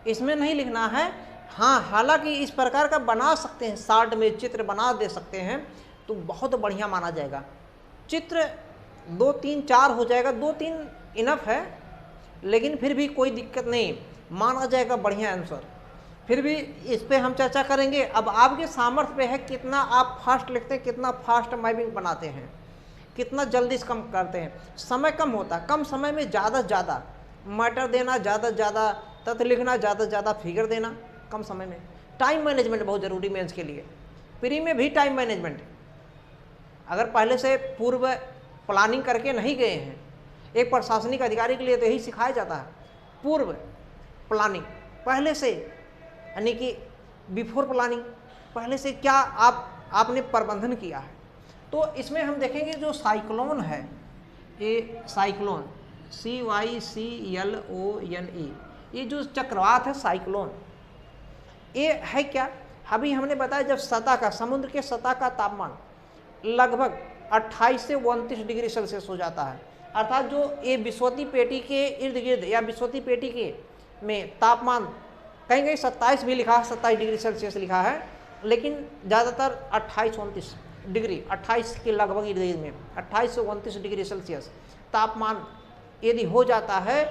इसमें नहीं लिखना है। हाँ, हालांकि इस प्रकार का बना सकते हैं, शार्ट में चित्र बना दे सकते हैं तो बहुत बढ़िया माना जाएगा। चित्र 2, 3, 4 हो जाएगा, 2, 3 इनफ है, लेकिन फिर भी कोई दिक्कत नहीं, माना जाएगा बढ़िया आंसर। फिर भी इस पे हम चर्चा करेंगे। अब आपके सामर्थ्य पे है, कितना आप फास्ट लिखते हैं, कितना फास्ट मैपिंग बनाते हैं, कितना जल्दी से कम करते हैं। समय कम होता है, कम समय में ज़्यादा से ज़्यादा मैटर देना, ज़्यादा से ज़्यादा तथ्य लिखना, ज़्यादा से ज़्यादा फिगर देना कम समय में। टाइम मैनेजमेंट बहुत ज़रूरी मेंस के लिए, प्री में भी टाइम मैनेजमेंट। अगर पहले से पूर्व प्लानिंग करके नहीं गए हैं, एक प्रशासनिक अधिकारी के लिए तो यही सिखाया जाता है, पूर्व प्लानिंग, पहले से, यानी कि बिफोर प्लानिंग, पहले से क्या आपने प्रबंधन किया है। तो इसमें हम देखेंगे जो साइक्लोन है, ये साइक्लोन CYCLONE, ये जो चक्रवात है साइक्लोन, ये है क्या। अभी हमने बताया जब सतह का, समुद्र के सतह का तापमान लगभग 28 से 29 डिग्री सेल्सियस हो जाता है, अर्थात जो ये विस्वती पेटी के इर्द गिर्द या विस्वती पेटी के में तापमान कहीं कहीं 27 भी लिखा है, 27 डिग्री सेल्सियस लिखा है, लेकिन ज़्यादातर 28-29 डिग्री, 28 के लगभग इर्द गिर्द में 28 से 29 डिग्री सेल्सियस तापमान यदि हो जाता है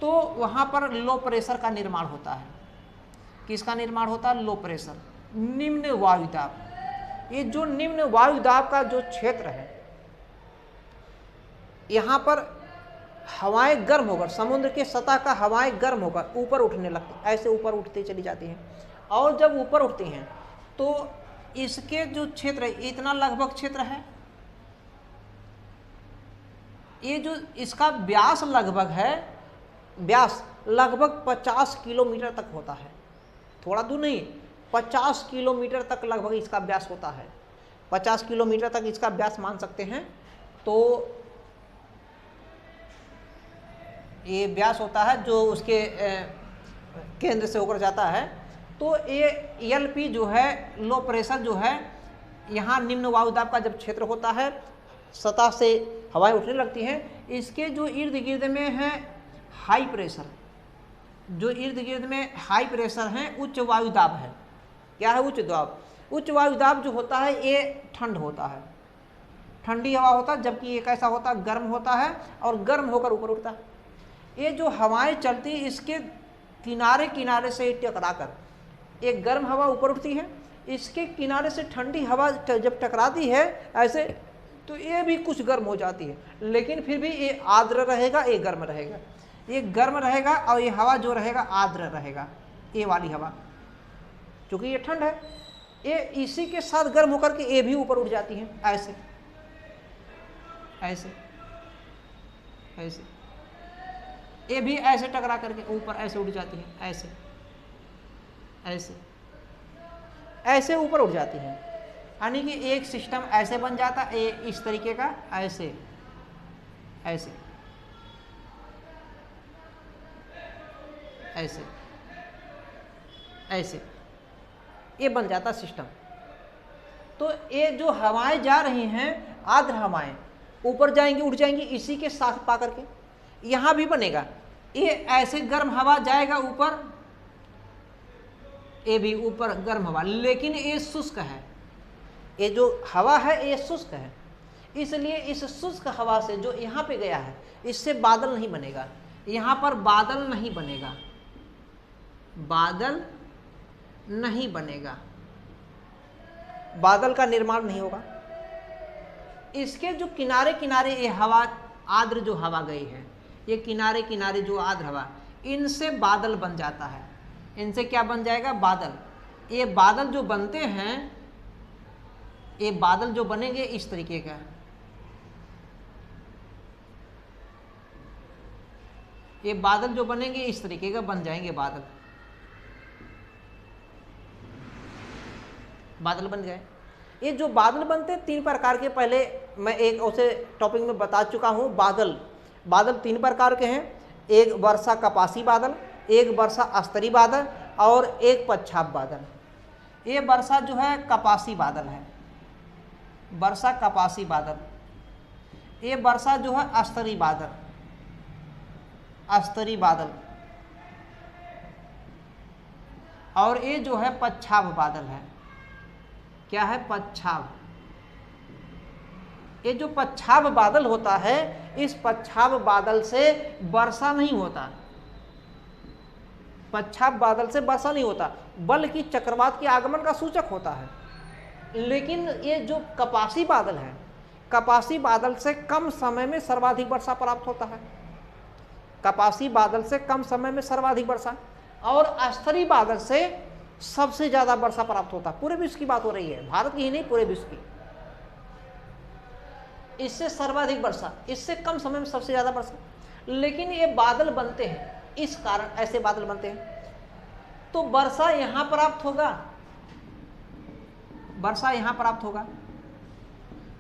तो वहाँ पर लो प्रेशर का निर्माण होता है। किसका निर्माण होता है? लो प्रेशर, निम्न वायुदाब। ये जो निम्न वायुदाब का जो क्षेत्र है, यहाँ पर हवाएं गर्म होकर, समुद्र के सतह का हवाएं गर्म होकर ऊपर उठने लगती, ऐसे ऊपर उठते चली जाती हैं, और जब ऊपर उठती हैं तो इसके जो क्षेत्र है, इतना लगभग क्षेत्र है, ये जो इसका व्यास लगभग है, व्यास लगभग 50 किलोमीटर तक होता है, थोड़ा दूर नहीं, 50 किलोमीटर तक लगभग इसका व्यास होता है, 50 किलोमीटर तक इसका व्यास मान सकते हैं। तो ये व्यास होता है जो उसके केंद्र से होकर जाता है। तो ये LP जो है, लो प्रेशर जो है, यहाँ निम्न वायुदाब का जब क्षेत्र होता है, सतह से हवाएं उठने लगती हैं, इसके जो इर्द गिर्द में है हाई प्रेशर, जो इर्द गिर्द में हाई प्रेशर है, उच्च वायुदाब है। क्या है? उच्च दाब। उच्च वायुदाब जो होता है ये ठंड होता है, ठंडी हवा होता है, जबकि ये कैसा होता है? गर्म होता है, और गर्म होकर ऊपर उठता है। ये जो हवाएं चलती, इसके किनारे किनारे से टकराकर एक गर्म हवा ऊपर उठती है, इसके किनारे से ठंडी हवा जब टकराती है ऐसे, तो ये भी कुछ गर्म हो जाती है, लेकिन फिर भी ये आर्द्र रहेगा, ये गर्म रहेगा, ये गर्म रहेगा, और ये हवा जो रहेगा आर्द्र रहेगा, ये वाली हवा, क्योंकि ये ठंड है, ये इसी के साथ गर्म होकर के ये भी ऊपर उठ जाती है, ऐसे ऐसे ऐसे, ये भी ऐसे टकरा करके ऊपर ऐसे उठ जाती है, ऐसे ऐसे ऐसे ऊपर उठ जाती हैं, यानी कि एक सिस्टम ऐसे बन जाता है इस तरीके का, ऐसे ऐसे ऐसे ऐसे ये बन जाता सिस्टम। तो ये जो हवाएं जा रही हैं, आर्द्र हवाएं ऊपर जाएंगी, उड़ जाएंगी, इसी के साथ पा करके यहां भी बनेगा। ये ऐसे गर्म हवा जाएगा ऊपर, ये भी ऊपर गर्म हवा, लेकिन ये शुष्क है, ये जो हवा है ये शुष्क है, इसलिए इस शुष्क हवा से जो यहाँ पे गया है, इससे बादल नहीं बनेगा, यहाँ पर बादल नहीं बनेगा, बादल नहीं बनेगा, बादल का निर्माण नहीं होगा। इसके जो किनारे किनारे ये हवा, आर्द्र जो हवा गई है, ये किनारे किनारे जो आर्द्र हवा, इनसे बादल बन जाता है। इनसे क्या बन जाएगा? बादल। ये बादल जो बनते हैं, ये बादल जो बनेंगे इस तरीके का, ये बादल जो बनेंगे इस तरीके का बन जाएंगे, बादल बादल बन गए। ये जो बादल बनते हैं 3 प्रकार के, पहले मैं एक उसे टॉपिक में बता चुका हूँ। बादल 3 प्रकार के हैं, एक वर्षा कपासी बादल, एक वर्षा अस्तरी बादल और एक पच्छाप बादल। ये वर्षा जो है कपासी बादल है, वर्षा कपासी बादल। ये वर्षा जो है अस्तरी बादल, अस्तरी बादल। और ये जो है पच्छाप बादल है। क्या है? पच्छाप। ये जो पच्छाप बादल होता है, इस पच्छाप बादल से वर्षा नहीं होता, पच्छाप बादल से वर्षा नहीं होता, बल्कि चक्रवात के आगमन का सूचक होता है। लेकिन ये जो कपासी बादल है, कपासी बादल से कम समय में सर्वाधिक वर्षा प्राप्त होता है, कपासी बादल से कम समय में सर्वाधिक वर्षा, और अस्तरी बादल से सबसे ज्यादा वर्षा प्राप्त होता है। पूरे विश्व की बात हो रही है, भारत की ही नहीं, पूरे विश्व की। इससे सर्वाधिक वर्षा, इससे कम समय में सबसे ज्यादा वर्षा। लेकिन ये बादल बनते हैं, इस कारण ऐसे बादल बनते हैं। तो वर्षा यहां प्राप्त होगा, वर्षा यहां प्राप्त होगा,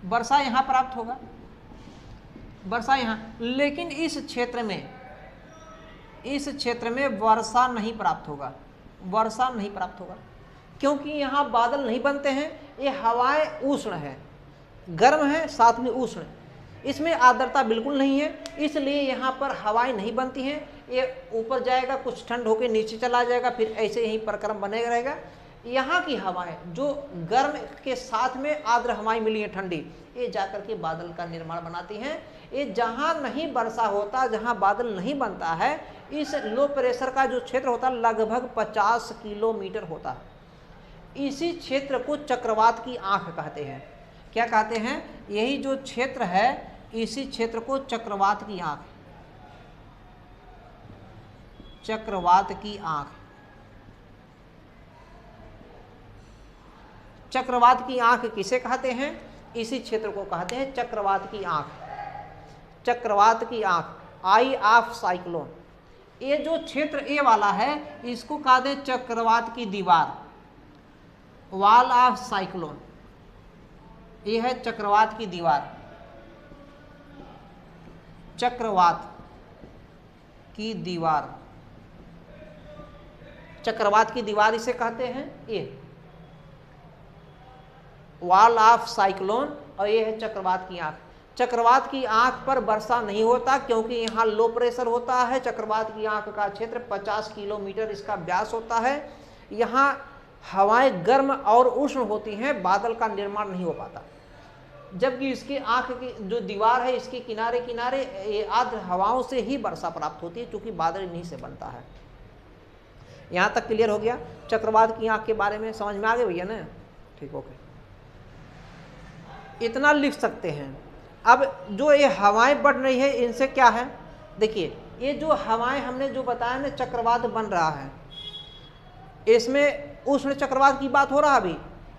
वर्षा यहां प्राप्त होगा, वर्षा यहां। लेकिन इस क्षेत्र में वर्षा नहीं प्राप्त होगा, वर्षा नहीं प्राप्त होगा, क्योंकि यहां बादल नहीं बनते हैं। ये हवाएं उष्ण है, गर्म है, साथ में उष्ण, इसमें आर्द्रता बिल्कुल नहीं है, इसलिए यहाँ पर हवाएं नहीं बनती हैं। ये ऊपर जाएगा, कुछ ठंड होकर नीचे चला जाएगा, फिर ऐसे यहीं प्रक्रम बने रहेगा। यहाँ की हवाएं जो गर्म के साथ में आर्द्र हवाएं मिली हैं ठंडी, ये जाकर के बादल का निर्माण बनाती हैं। ये जहाँ नहीं वर्षा होता, जहाँ बादल नहीं बनता है, इस लो प्रेशर का जो क्षेत्र होता है लगभग 50 किलोमीटर होता है। इसी क्षेत्र को चक्रवात की आंख कहते हैं। क्या कहते हैं? यही जो क्षेत्र है, इसी क्षेत्र को चक्रवात की आंख, चक्रवात की आंख, चक्रवात की आंख किसे कहते हैं? इसी क्षेत्र को कहते हैं चक्रवात की आंख, चक्रवात की आंख, आई ऑफ साइक्लोन। ये जो क्षेत्र ए वाला है, इसको कहते हैं चक्रवात की दीवार, वॉल ऑफ साइक्लोन। ये है चक्रवात की दीवार, चक्रवात की दीवार, चक्रवात की दीवार इसे कहते हैं। ये वॉल ऑफ साइक्लोन, और ये है चक्रवात की आंख। चक्रवात की आंख पर वर्षा नहीं होता, क्योंकि यहाँ लो प्रेशर होता है। चक्रवात की आंख का क्षेत्र 50 किलोमीटर इसका व्यास होता है। यहाँ हवाएं गर्म और उष्ण होती हैं, बादल का निर्माण नहीं हो पाता। जबकि इसकी आंख की जो दीवार है, इसके किनारे किनारे ये आर्द्र हवाओं से ही वर्षा प्राप्त होती है, क्योंकि बादल इन्हीं से बनता है। यहाँ तक क्लियर हो गया चक्रवात की आंख के बारे में? समझ में आ गए भैया ना? ठीक, ओके, इतना लिख सकते हैं। अब जो ये हवाएं बढ़ रही है, इनसे क्या है? देखिए, ये जो हवाएं हमने जो बताया ना, चक्रवात बन रहा है, इसमें उष्ण चक्रवात की बात हो रहा है।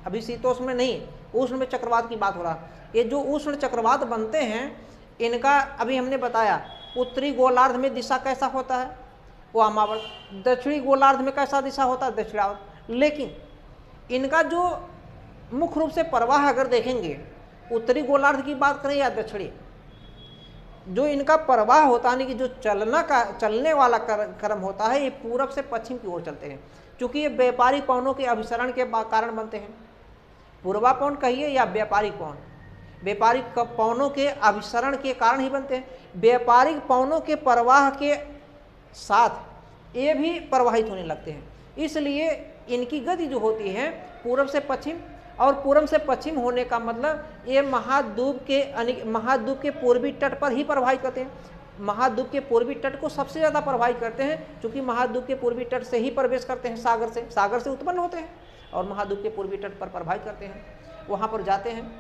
अभी शीतोष्ण में नहीं, उष्ण में चक्रवात की बात हो रहा। ये जो उष्ण चक्रवात बनते हैं, इनका अभी हमने बताया उत्तरी गोलार्ध में दिशा कैसा होता है, वो वामावर्त। दक्षिणी गोलार्ध में कैसा दिशा होता है, दक्षिणावर्त। लेकिन इनका जो मुख्य रूप से प्रवाह अगर देखेंगे, उत्तरी गोलार्ध की बात करें या दक्षिणी, जो इनका प्रवाह होता है, कि जो चलने वाला क्रम होता है, ये पूरब से पश्चिम की ओर चलते हैं, क्योंकि ये व्यापारिक पवनों के अभिसरण के कारण बनते हैं। पूर्वा पवन कहिए या व्यापारिक पवन, व्यापारिक पवनों के अभिसरण के कारण ही बनते हैं। व्यापारिक पवनों के प्रवाह के साथ ये भी प्रवाहित होने लगते हैं, इसलिए इनकी गति जो होती है पूरब से पश्चिम, और पूरब से पश्चिम होने का मतलब ये महाद्वीप के पूर्वी तट पर ही प्रभावित करते हैं। महाद्वीप के पूर्वी तट को सबसे ज़्यादा प्रभावित करते हैं, क्योंकि महाद्वीप के पूर्वी तट से ही प्रवेश करते हैं, सागर से उत्पन्न होते हैं और महाद्वीप के पूर्वी तट पर प्रभावित करते हैं, वहाँ पर जाते हैं।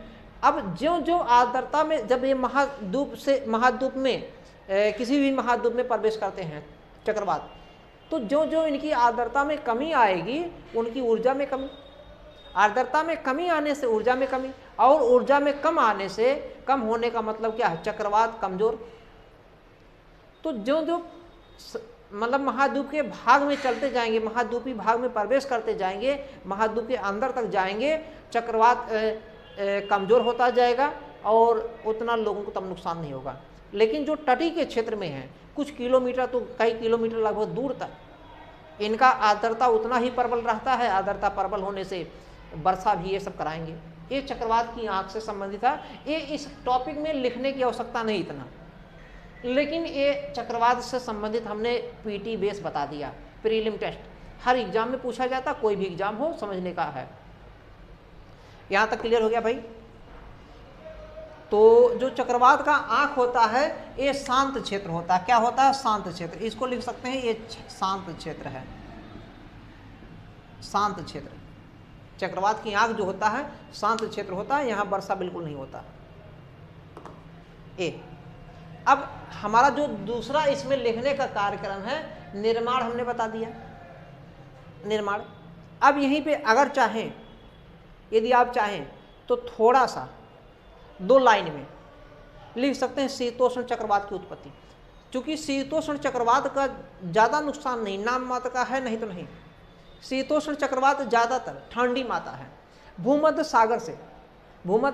अब ज्यों ज्यों आर्द्रता में, जब ये महाद्वीप में किसी भी महाद्वीप में प्रवेश करते हैं चक्रवात, तो ज्यों ज्यों इनकी आर्द्रता में कमी आएगी, उनकी ऊर्जा में कमी, आर्द्रता में कमी आने से ऊर्जा में कमी, और ऊर्जा में कम आने से कम होने का मतलब क्या है, चक्रवात कमजोर। तो ज्यों ज्यों मतलब महाद्वीप के भाग में चलते जाएंगे, महाद्वीपी भाग में प्रवेश करते जाएंगे, महाद्वीप के अंदर तक जाएंगे, चक्रवात कमजोर होता जाएगा और उतना लोगों को तब नुकसान नहीं होगा। लेकिन जो तटीय के क्षेत्र में है, कुछ किलोमीटर तो कई किलोमीटर लगभग दूर तक, इनका आर्द्रता उतना ही प्रबल रहता है। आर्द्रता प्रबल होने से वर्षा भी ये सब कराएंगे। ये चक्रवात की आंख से संबंधित था। ये इस टॉपिक में लिखने की आवश्यकता नहीं इतना, लेकिन ये चक्रवात से संबंधित हमने पीटी बेस बता दिया। प्रीलिम टेस्ट हर एग्जाम में पूछा जाता, कोई भी एग्जाम हो, समझने का है। यहां तक क्लियर हो गया भाई? तो जो चक्रवात का आंख होता है, ये शांत क्षेत्र होता है। क्या होता है? शांत क्षेत्र। इसको लिख सकते हैं, ये शांत क्षेत्र है, शांत क्षेत्र। चक्रवात की आंख जो होता है शांत क्षेत्र होता है, यहां वर्षा बिल्कुल नहीं होता। अब हमारा जो दूसरा इसमें लिखने का कार्यक्रम है, निर्माण हमने बता दिया। निर्माण अब यहीं पे अगर चाहें, यदि आप चाहें तो थोड़ा सा 2 लाइन में लिख सकते हैं शीतोष्ण चक्रवात की उत्पत्ति। क्योंकि शीतोष्ण चक्रवात का ज़्यादा नुकसान नहीं, नाम मात्र का है, नहीं तो नहीं। शीतोष्ण चक्रवात ज़्यादातर ठंडी मात्रा है, भूमध्य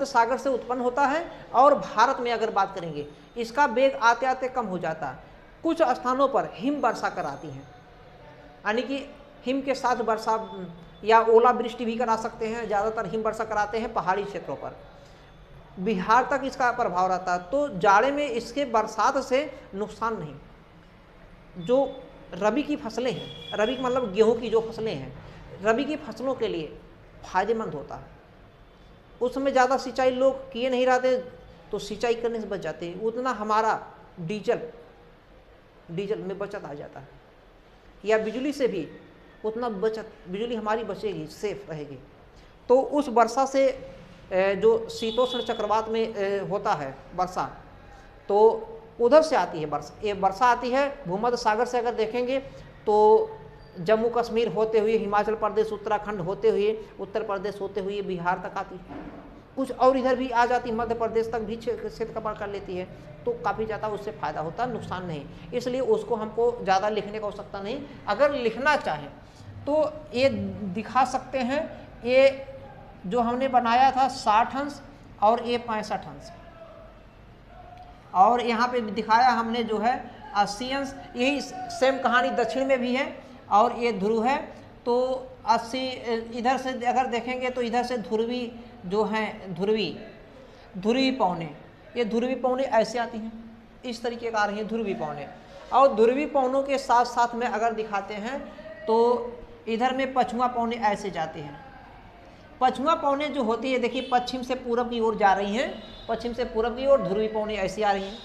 सागर से उत्पन्न होता है। और भारत में अगर बात करेंगे, इसका वेग आते आते कम हो जाता है। कुछ स्थानों पर हिम वर्षा कराती है, यानी कि हिम के साथ वर्षा या ओलावृष्टि भी करा सकते हैं। ज़्यादातर हिम वर्षा कराते हैं पहाड़ी क्षेत्रों पर, बिहार तक इसका प्रभाव रहता है। तो जाड़े में इसके बरसात से नुकसान नहीं। जो रबी की फसलें हैं, रबी मतलब गेहूं की जो फसलें हैं, रबी की फसलों के लिए फायदेमंद होता है। उस समय ज़्यादा सिंचाई लोग किए नहीं रहते, तो सिंचाई करने से बच जाते हैं। उतना हमारा डीजल में बचत आ जाता है, या बिजली से भी उतना बचत, बिजली हमारी बचेगी, सेफ रहेगी। तो उस वर्षा से जो शीतोष्ण चक्रवात में होता है वर्षा, तो उधर से आती है वर्षा। ये वर्षा आती है भूमध्य सागर से। अगर देखेंगे तो जम्मू कश्मीर होते हुए, हिमाचल प्रदेश, उत्तराखंड होते हुए, उत्तर प्रदेश होते हुए बिहार तक आती है। कुछ और इधर भी आ जाती, मध्य प्रदेश तक भी क्षेत्र कवर कर लेती है। तो काफ़ी ज़्यादा उससे फ़ायदा होता है, नुकसान नहीं। इसलिए उसको हमको ज़्यादा लिखने की आवश्यकता नहीं। अगर लिखना चाहें तो ये दिखा सकते हैं। ये जो हमने बनाया था 60 अंश और ये 65 अंश, और यहाँ पे दिखाया हमने जो है 80 अंश। यही सेम कहानी दक्षिण में भी है, और ये ध्रुव है। तो 80 इधर से अगर देखेंगे तो इधर से ध्रुवी जो हैं, ध्रुवी पौने, ये ध्रुवी पौने ऐसे आती हैं, इस तरीके का आ रही हैं ध्रुवी पौने। और ध्रुवी पौनों के साथ साथ में अगर दिखाते हैं तो इधर में पछुआ पौने ऐसे जाते हैं। पछुआ पौने जो होती है, देखिए पश्चिम से पूरब की ओर जा रही हैं, पश्चिम से पूरब की ओर ध्रुवी पौने ऐसी आ रही हैं।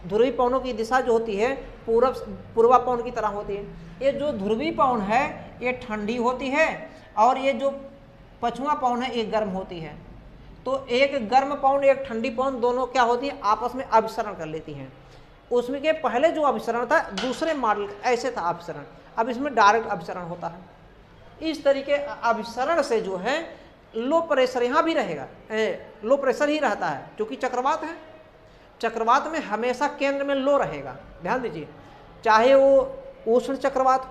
ध्रुवी पवनों की दिशा जो होती है पूर्वा पवन की तरह होती है। ये जो ध्रुवी पवन है ये ठंडी होती है, और ये जो पछुआ पवन है ये गर्म होती है। तो एक गर्म पवन एक ठंडी पवन दोनों क्या होती है, आपस में अभिसरण कर लेती हैं। उसमें के पहले जो अभिसरण था दूसरे मॉडल ऐसे था अभिसरण, अब इसमें डायरेक्ट अभिसरण होता है। इस तरीके अभिसरण से जो है लो प्रेशर यहाँ भी रहेगा, लो प्रेशर ही रहता है, क्योंकि चक्रवात है। चक्रवात में हमेशा केंद्र में लो रहेगा, ध्यान दीजिए। चाहे वो उष्ण चक्रवात,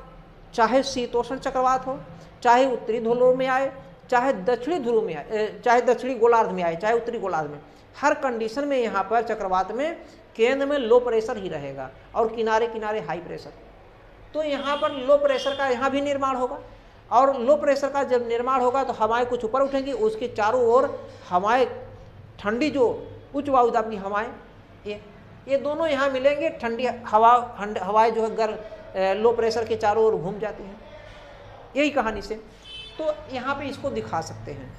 चाहे शीतोष्ण चक्रवात हो, चाहे उत्तरी ध्रुव में आए, चाहे दक्षिणी ध्रुव में आए, चाहे दक्षिणी गोलार्ध में आए, चाहे उत्तरी गोलार्ध में, हर कंडीशन में यहाँ पर चक्रवात में केंद्र में लो प्रेशर ही रहेगा और किनारे किनारे हाई प्रेशर। तो यहाँ पर लो प्रेशर का यहाँ भी निर्माण होगा, और लो प्रेशर का जब निर्माण होगा तो हवाएं कुछ ऊपर उठेंगी, उसके चारों ओर हवाएं ठंडी जो उच्च वायुदाब की हवाएं ये दोनों यहाँ मिलेंगे, ठंडी हवाएं जो है लो प्रेशर के चारों ओर घूम जाती हैं, यही कहानी से। तो यहाँ पे इसको दिखा सकते हैं,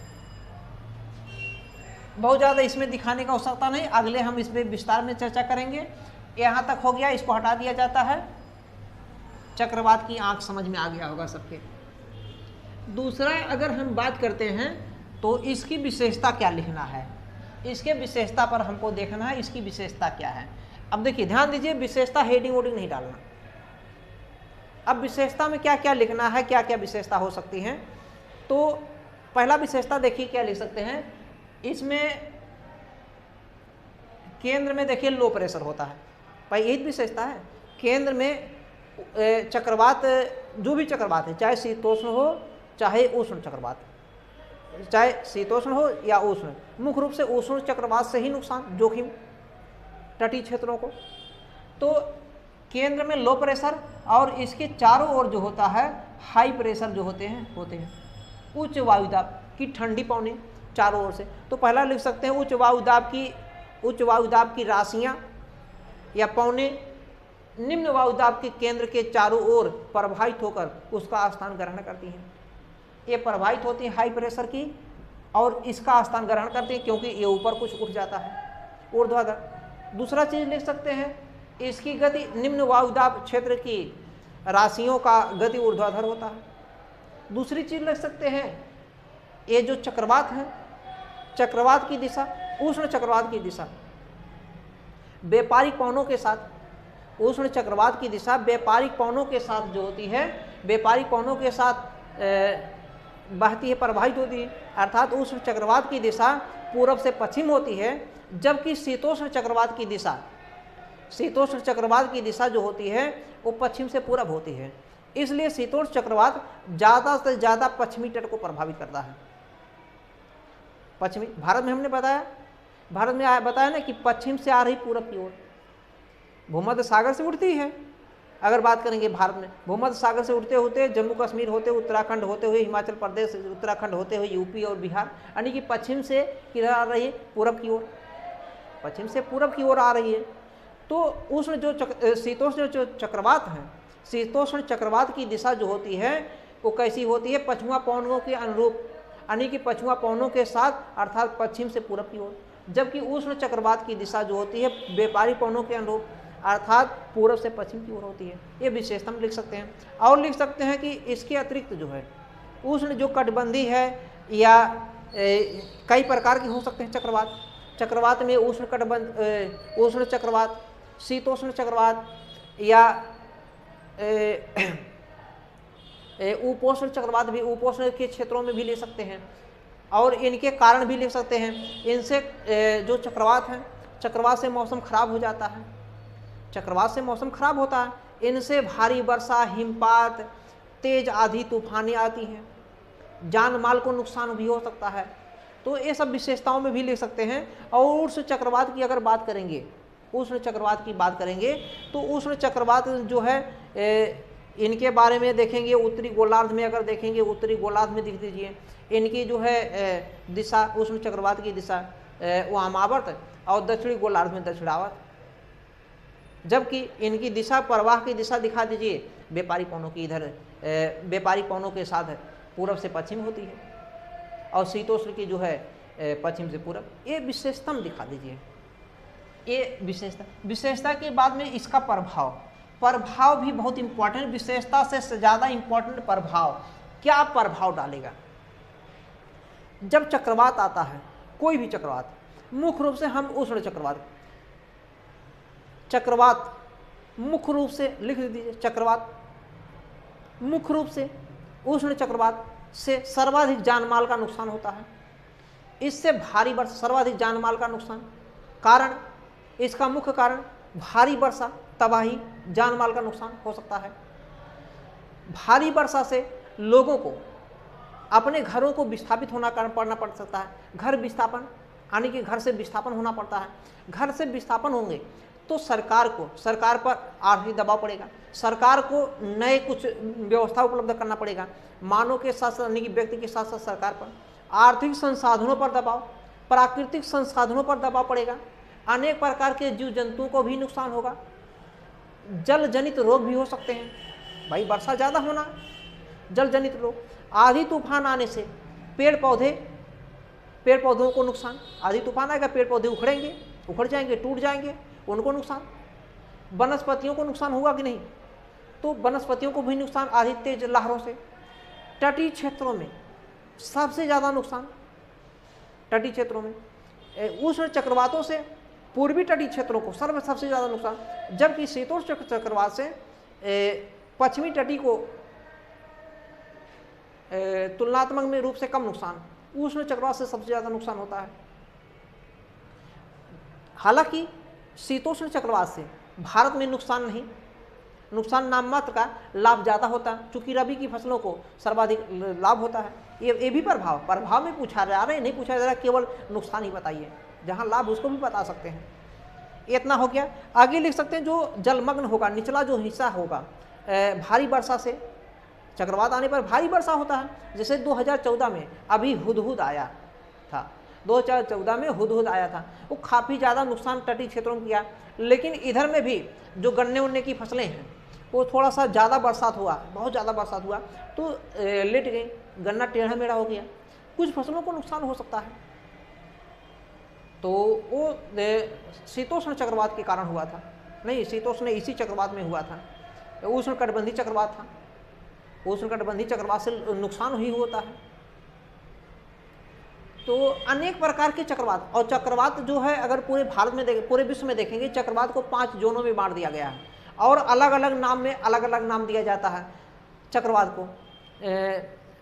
बहुत ज़्यादा इसमें दिखाने का आवश्यकता नहीं, अगले हम इस पर विस्तार में चर्चा करेंगे। यहाँ तक हो गया, इसको हटा दिया जाता है। चक्रवात की आंख समझ में आ गया होगा सबके। दूसरा अगर हम बात करते हैं तो इसकी विशेषता क्या लिखना है, इसके विशेषता पर हमको देखना है, इसकी विशेषता क्या है। अब देखिए ध्यान दीजिए, विशेषता हेडिंग वोडिंग नहीं डालना। अब विशेषता में क्या क्या लिखना है, क्या क्या विशेषता हो सकती हैं। तो पहला विशेषता देखिए क्या लिख सकते हैं, इसमें केंद्र में देखिए लो प्रेशर होता है, भाई यही विशेषता है। केंद्र में चक्रवात, जो भी चक्रवात है, चाहे शीतोष्ण हो चाहे उष्ण चक्रवात, चाहे शीतोष्ण हो या उष्ण, मुख्य रूप से उष्ण चक्रवात से ही नुकसान जोखिम तटीय क्षेत्रों को। तो केंद्र में लो प्रेशर और इसके चारों ओर जो होता है हाई प्रेशर जो होते हैं उच्च वायुदाब की ठंडी पौने चारों ओर से। तो पहला लिख सकते हैं उच्च वायुदाब की राशियां या पौने निम्न वायुदाब के केंद्र के चारों ओर प्रवाहित होकर उसका स्थान ग्रहण करती हैं। ये प्रवाहित होती हैं हाई प्रेशर की और इसका स्थान ग्रहण करती हैं, क्योंकि ये ऊपर कुछ उठ जाता है ऊर्ध्वाधर। दूसरा चीज लिख सकते हैं, इसकी गति निम्न वायुदाब क्षेत्र की राशियों का गति ऊर्ध्वाधर होता है। दूसरी चीज लिख सकते हैं, ये जो चक्रवात है, चक्रवात की दिशा, उष्ण चक्रवात की दिशा व्यापारिक पवनों के साथ, उष्ण चक्रवात की दिशा व्यापारिक पवनों के साथ जो होती है, व्यापारिक पवनों के साथ बहती है, प्रवाहित होती है। अर्थात उष्ण चक्रवात की दिशा पूर्व से पश्चिम होती है, जबकि शीतोष्ण चक्रवात की दिशा जो होती है वो पश्चिम से पूरब होती है। इसलिए शीतोष्ण चक्रवात ज़्यादा से ज़्यादा पश्चिमी तट को प्रभावित करता है। पश्चिमी भारत में हमने बताया ना कि पश्चिम से आ रही पूरब की ओर भूमध्य सागर से उठती है। अगर बात करेंगे भारत में, भूमध्य सागर से उठते होते जम्मू कश्मीर होते, उत्तराखंड होते हुए, हिमाचल प्रदेश, उत्तराखंड होते हुए यूपी और बिहार, यानी कि पश्चिम से किधर आ रही है, पूरब की ओर, पश्चिम से पूरब की ओर आ रही है। तो उष्ण जो शीतोष्ण जो चक्रवात है, शीतोष्ण चक्रवात की दिशा जो होती है वो कैसी होती है, पछुआ पवनों के अनुरूप, यानी कि पछुआ पवनों के साथ, अर्थात पश्चिम से पूरब की ओर। जबकि उष्ण चक्रवात की दिशा जो होती है व्यापारिक पवनों के अनुरूप, अर्थात पूर्व से पश्चिम की ओर होती है। ये विशेषता हम लिख सकते हैं। और लिख सकते हैं कि इसके अतिरिक्त जो है उष्ण जो कटिबंधी है या कई प्रकार के हो सकते हैं चक्रवात में उष्ण चक्रवात, शीतोष्ण चक्रवात या उपोष्ण चक्रवात भी, उपोष्ण के क्षेत्रों में भी ले सकते हैं। और इनके कारण भी लिख सकते हैं, इनसे जो चक्रवात हैं, चक्रवात से मौसम खराब हो जाता है, चक्रवात से मौसम खराब होता है, इनसे भारी वर्षा, हिमपात, तेज आंधी तूफानें आती हैं, जान माल को नुकसान भी हो सकता है। तो ये सब विशेषताओं में भी लिख सकते हैं। और उष्ण चक्रवात की अगर बात करेंगे, उष्ण चक्रवात की बात करेंगे तो उष्ण चक्रवात जो है इनके बारे में देखेंगे, उत्तरी गोलार्ध में अगर देखेंगे, उत्तरी गोलार्ध में दिख दीजिए इनकी जो है दिशा, उष्ण चक्रवात की दिशा वामावर्त और दक्षिणी गोलार्ध में दक्षिणावर्त। जबकि इनकी दिशा, प्रवाह की दिशा दिखा दीजिए व्यापारिक पवनों की, इधर व्यापारिक पवनों के साथ पूरब से पश्चिम होती है और शीतोष्ण की जो है पश्चिम से पूरब। ये विशेषता दिखा दीजिए, ये विशेषता के बाद में इसका प्रभाव भी बहुत इंपॉर्टेंट, विशेषता से ज़्यादा इंपॉर्टेंट प्रभाव। क्या प्रभाव डालेगा जब चक्रवात आता है, कोई भी चक्रवात, मुख्य रूप से हम उष्ण चक्रवात मुख्य रूप से लिख दीजिए, चक्रवात मुख्य रूप से उष्ण चक्रवात से सर्वाधिक जानमाल का नुकसान होता है। इससे भारी वर्षा, सर्वाधिक जानमाल का नुकसान, कारण, इसका मुख्य कारण भारी वर्षा, तबाही, जानमाल का नुकसान हो सकता है। भारी वर्षा से लोगों को अपने घरों को विस्थापित होना पड़ना पड़ सकता है। घर विस्थापन यानी कि घर से विस्थापन होना पड़ता है। घर से विस्थापन होंगे तो सरकार पर आर्थिक दबाव पड़ेगा, सरकार को नए कुछ व्यवस्था उपलब्ध करना पड़ेगा। मानव के साथ साथ यानी कि व्यक्ति के साथ साथ सरकार पर आर्थिक संसाधनों पर दबाव, प्राकृतिक संसाधनों पर दबाव पड़ेगा। अनेक प्रकार के जीव जंतुओं को भी नुकसान होगा। जल जनित रोग भी हो सकते हैं, भाई वर्षा ज़्यादा होना, जल जनित रोग। आधी तूफान आने से पेड़ पौधों को नुकसान। आधी तूफान आएगा, पेड़ पौधे उखड़ जाएंगे, टूट जाएंगे, उनको नुकसान। वनस्पतियों को नुकसान होगा कि नहीं? तो वनस्पतियों को भी नुकसान आधी तेज लहरों से। तटीय क्षेत्रों में सबसे ज़्यादा नुकसान, तटीय क्षेत्रों में उष्ण चक्रवातों से पूर्वी तटीय क्षेत्रों को सबसे ज़्यादा नुकसान, जबकि शीतोष्ण चक्रवात से पश्चिमी तटीय को तुलनात्मक में रूप से कम नुकसान। उष्ण चक्रवात से सबसे ज़्यादा नुकसान होता है। हालांकि शीतोष्ण चक्रवात से भारत में नुकसान नहीं, नुकसान नाम मात्र का, लाभ ज़्यादा होता है, चूँकि रबी की फसलों को सर्वाधिक लाभ होता है। ये भी प्रभाव में पूछा जा रहा है, नहीं पूछा जा रहा, केवल नुकसान ही बताइए। जहाँ लाभ उसको भी बता सकते हैं। इतना हो गया। आगे लिख सकते हैं जो जलमग्न होगा, निचला जो हिस्सा होगा, भारी वर्षा से, चक्रवात आने पर भारी वर्षा होता है। जैसे 2014 में अभी हुदहुद आया था, 2014 में हुदहुद आया था, वो काफ़ी ज़्यादा नुकसान तटीय क्षेत्रों में किया। लेकिन इधर में भी जो गन्ने उन्ने की फसलें हैं वो थोड़ा सा ज़्यादा बरसात हुआ, बहुत ज़्यादा बरसात हुआ तो लेट गई, गन्ना टेढ़ा मेढ़ा हो गया, कुछ फसलों को नुकसान हो सकता है। तो वो शीतोष्ण चक्रवात के कारण हुआ था। नहीं, शीतोष्ण इसी चक्रवात में हुआ था, उष्णकटिबंधीय चक्रवात था। उष्णकटिबंधीय चक्रवात से नुकसान ही होता है। तो अनेक प्रकार के चक्रवात, और चक्रवात जो है अगर पूरे भारत में पूरे विश्व में देखेंगे, चक्रवात को 5 जोनों में बांट दिया गया है और अलग अलग नाम में अलग अलग नाम दिया जाता है चक्रवात को।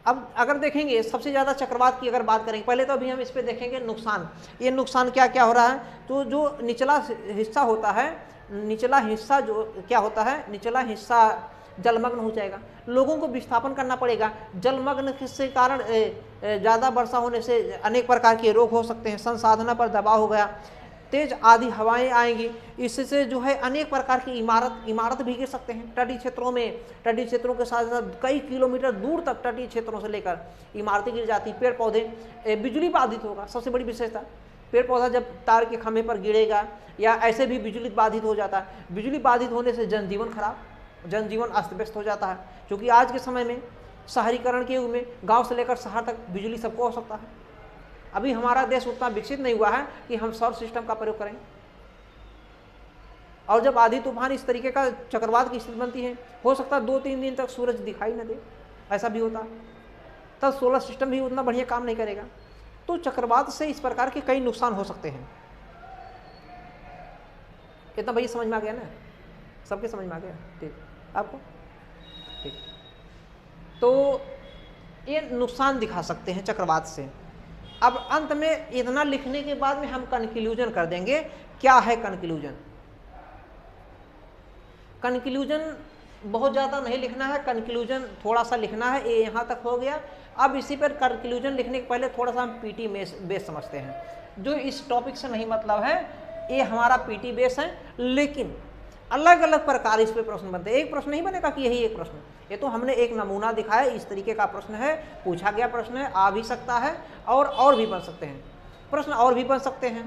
अब अगर देखेंगे सबसे ज़्यादा चक्रवात की अगर बात करेंगे, पहले तो अभी हम इस पर देखेंगे नुकसान। ये नुकसान क्या क्या हो रहा है। तो जो निचला हिस्सा होता है, निचला हिस्सा जो क्या होता है, निचला हिस्सा जलमग्न हो जाएगा, लोगों को विस्थापन करना पड़ेगा। जलमग्न के कारण ज़्यादा वर्षा होने से अनेक प्रकार के रोग हो सकते हैं, संसाधनों पर दबाव हो गया, तेज आधी हवाएं आएंगी, इससे जो है अनेक प्रकार की इमारत भी गिर सकते हैं। तटीय क्षेत्रों के साथ साथ कई किलोमीटर दूर तक तटीय क्षेत्रों से लेकर इमारतें गिर जाती, पेड़ पौधे, बिजली बाधित होगा। सबसे बड़ी विशेषता, पेड़ पौधा जब तार के खंभे पर गिरेगा या ऐसे भी बिजली बाधित हो जाता है। बिजली बाधित होने से जनजीवन खराब, जनजीवन अस्त व्यस्त हो जाता है, क्योंकि आज के समय में शहरीकरण के युग में गांव से लेकर शहर तक बिजली सबको हो सकता है। अभी हमारा देश उतना विकसित नहीं हुआ है कि हम सौर सिस्टम का प्रयोग करें। और जब आधी तूफान इस तरीके का चक्रवात की स्थिति बनती है, हो सकता है 2-3 दिन तक सूरज दिखाई न दे, ऐसा भी होता है, तब सोलर सिस्टम भी उतना बढ़िया काम नहीं करेगा। तो चक्रवात से इस प्रकार के कई नुकसान हो सकते हैं। इतना भैया समझ में आ गया ना, सबके समझ में आ गया? ठीक, आपको ठीक। तो ये नुकसान दिखा सकते हैं चक्रवात से। अब अंत में इतना लिखने के बाद में हम कंक्लूजन कर देंगे। क्या है कंक्लूजन? कंक्लूजन बहुत ज़्यादा नहीं लिखना है, कंक्लूजन थोड़ा सा लिखना है। ये यहाँ तक हो गया। अब इसी पर कंक्लूजन लिखने के पहले थोड़ा सा हम पीटी बेस समझते हैं। जो इस टॉपिक से नहीं मतलब है, ये हमारा पीटी बेस है, लेकिन अलग अलग प्रकार इस पे प्रश्न बनते हैं। एक प्रश्न नहीं बनेगा कि यही एक प्रश्न, ये तो हमने एक नमूना दिखाया, इस तरीके का प्रश्न है, पूछा गया प्रश्न है, आ भी सकता है और भी बन सकते हैं प्रश्न। और भी बन सकते हैं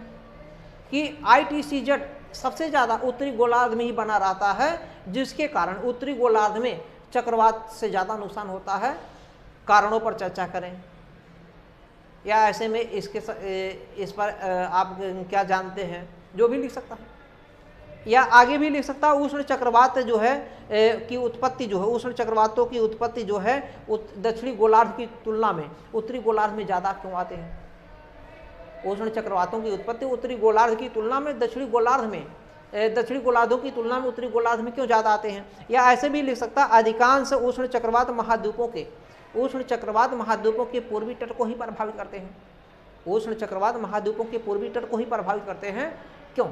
कि ITCZ सबसे ज़्यादा उत्तरी गोलार्ध में ही बना रहता है, जिसके कारण उत्तरी गोलार्ध में चक्रवात से ज़्यादा नुकसान होता है। कारणों पर चर्चा करें, या ऐसे में इस पर आप क्या जानते हैं, जो भी लिख सकता है, या आगे भी लिख सकता है। उष्ण चक्रवात जो है की उत्पत्ति जो है, उष्ण चक्रवातों की उत्पत्ति जो है दक्षिणी गोलार्ध की तुलना में उत्तरी गोलार्ध में ज़्यादा क्यों आते हैं? उष्ण चक्रवातों की उत्पत्ति उत्तरी गोलार्ध की तुलना में दक्षिणी गोलार्धों की तुलना में उत्तरी गोलार्ध में क्यों ज़्यादा आते हैं? या ऐसे भी लिख सकता, अधिकांश उष्ण चक्रवात महाद्वीपों के पूर्वी तट को ही प्रभावित करते हैं। उष्ण चक्रवात महाद्वीपों के पूर्वी तट को ही प्रभावित करते हैं। क्यों?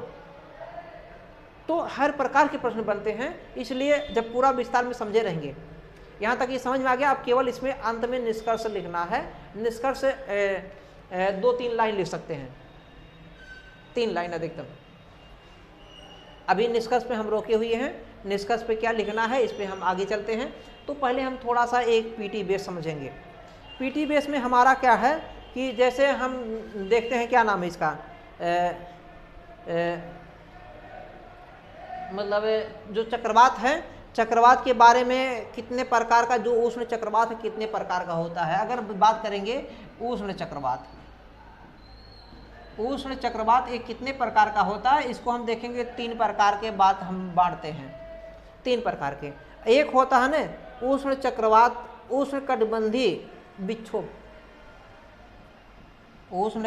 तो हर प्रकार के प्रश्न बनते हैं, इसलिए जब पूरा विस्तार में समझे रहेंगे यहाँ तक ये समझ में आ गया। अब केवल इसमें अंत में निष्कर्ष लिखना है। निष्कर्ष 2-3 लाइन लिख सकते हैं, 3 लाइन अधिकतम। अभी निष्कर्ष पे हम रोके हुए हैं, निष्कर्ष पे क्या लिखना है इस पे हम आगे चलते हैं। तो पहले हम थोड़ा सा एक पीटी बेस समझेंगे। पीटी बेस में हमारा क्या है कि जैसे हम देखते हैं, क्या नाम है इसका, मतलब जो चक्रवात है, चक्रवात के बारे में कितने प्रकार का, जो उष्ण चक्रवात है कितने प्रकार का होता है। अगर बात करेंगे उष्ण चक्रवात, उष्ण चक्रवात एक कितने प्रकार का होता है, इसको हम देखेंगे 3 प्रकार के बात हम बांटते हैं, 3 प्रकार के। एक होता है ना उष्ण चक्रवात, उष्ण कटिबंधीय विक्षोभ, उष्ण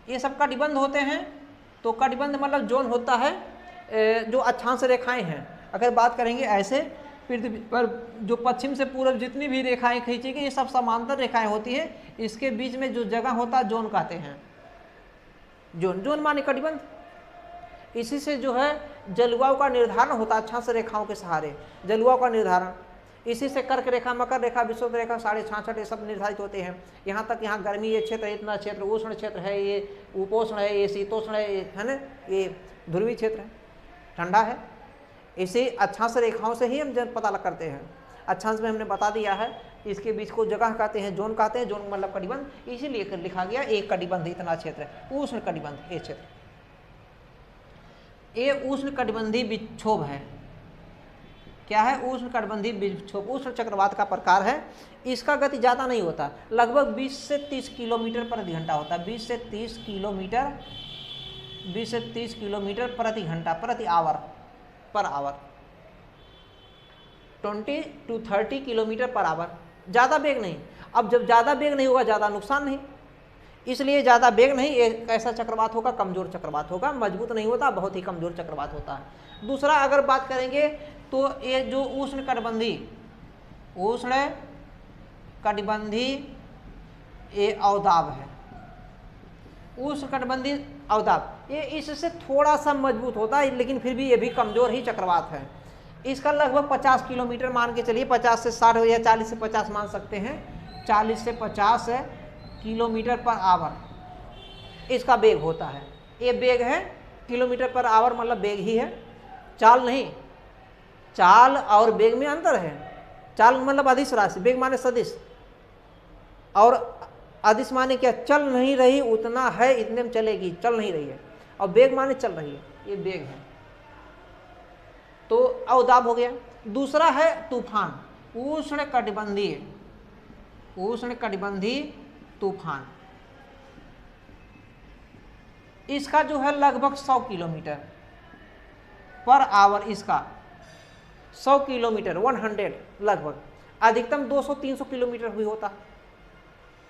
ये सब कटिबंध होते हैं। तो कटिबंध मतलब जोन होता है जो अक्षांश रेखाएं हैं। अगर बात करेंगे ऐसे पृथ्वी पर जो पश्चिम से पूर्व जितनी भी रेखाएं खींची गई, ये सब समांतर रेखाएं होती हैं। इसके बीच में जो जगह होता है जोन कहते हैं। जोन, जोन माने कटिबंध। इसी से जो है जलवायु का निर्धारण होता है, अक्षांश रेखाओं के सहारे जलवायु का निर्धारण। इसी से कर्क रेखा, मकर रेखा, विषुवत रेखा, 66.5 ये सब निर्धारित होते हैं। यहाँ तक यहाँ गर्मी ये क्षेत्र है, इतना क्षेत्र उष्ण क्षेत्र है, ये उपोष्ण है, ये शीतोष्ण है ना, ये ध्रुवीय क्षेत्र है, ठंडा है। इसी अक्षांश रेखाओं से ही हम पता करते हैं। अक्षांश में हमने बता दिया है, इसके बीच को जगह कहते हैं, जोन कहते हैं। जोन मतलब कटिबंध, इसीलिए लिखा गया एक कटिबंध इतना क्षेत्र है, उष्ण कटिबंध ये क्षेत्र। ये उष्ण कटिबंधीय विक्षोभ है। क्या है? उष्ण कटिबंधीय विक्षोभ, उष्ण चक्रवात का प्रकार है। इसका गति ज़्यादा नहीं होता, लगभग 20 से 30 किलोमीटर प्रति घंटा होता है। 20 से 30 किलोमीटर, 20 से 30 किलोमीटर प्रति घंटा, प्रति hour, per hour, 20 to 30 kilometre per hour. ज़्यादा वेग नहीं। अब जब ज़्यादा वेग नहीं होगा, ज़्यादा नुकसान नहीं, इसलिए ज़्यादा वेग नहीं। एक ऐसा चक्रवात होगा, कमज़ोर चक्रवात होगा, मजबूत नहीं होता, बहुत ही कमज़ोर चक्रवात होता है। दूसरा अगर बात करेंगे तो ये जो उष्ण कटिबंधीय, उष्ण कटिबंधीय ये अवदाब है, उष्ण कटिबंधीय अवदाब, ये इससे थोड़ा सा मजबूत होता है, लेकिन फिर भी ये भी कमज़ोर ही चक्रवात है। इसका लगभग 50 किलोमीटर मान के चलिए, 50 से 60 या 40 से 50 मान सकते हैं, 40 से 50 किलोमीटर पर आवर इसका वेग होता है। ये वेग है, किलोमीटर पर आवर मतलब वेग ही है, चाल नहीं। चाल और वेग में अंतर है। चाल मतलब अदिश राशि, वेग माने सदिश, और अदिश माने क्या, चल नहीं रही उतना है, इतने में चलेगी, चल नहीं रही है। और वेग माने चल रही है, ये वेग है। तो अवदाब हो गया। दूसरा है तूफान, उष्ण कटिबंधीय, उष्ण कटिबंधीय तूफान। इसका जो है लगभग 100 किलोमीटर पर आवर, इसका 100 किलोमीटर 100 लगभग, अधिकतम 200-300 किलोमीटर भी होता है।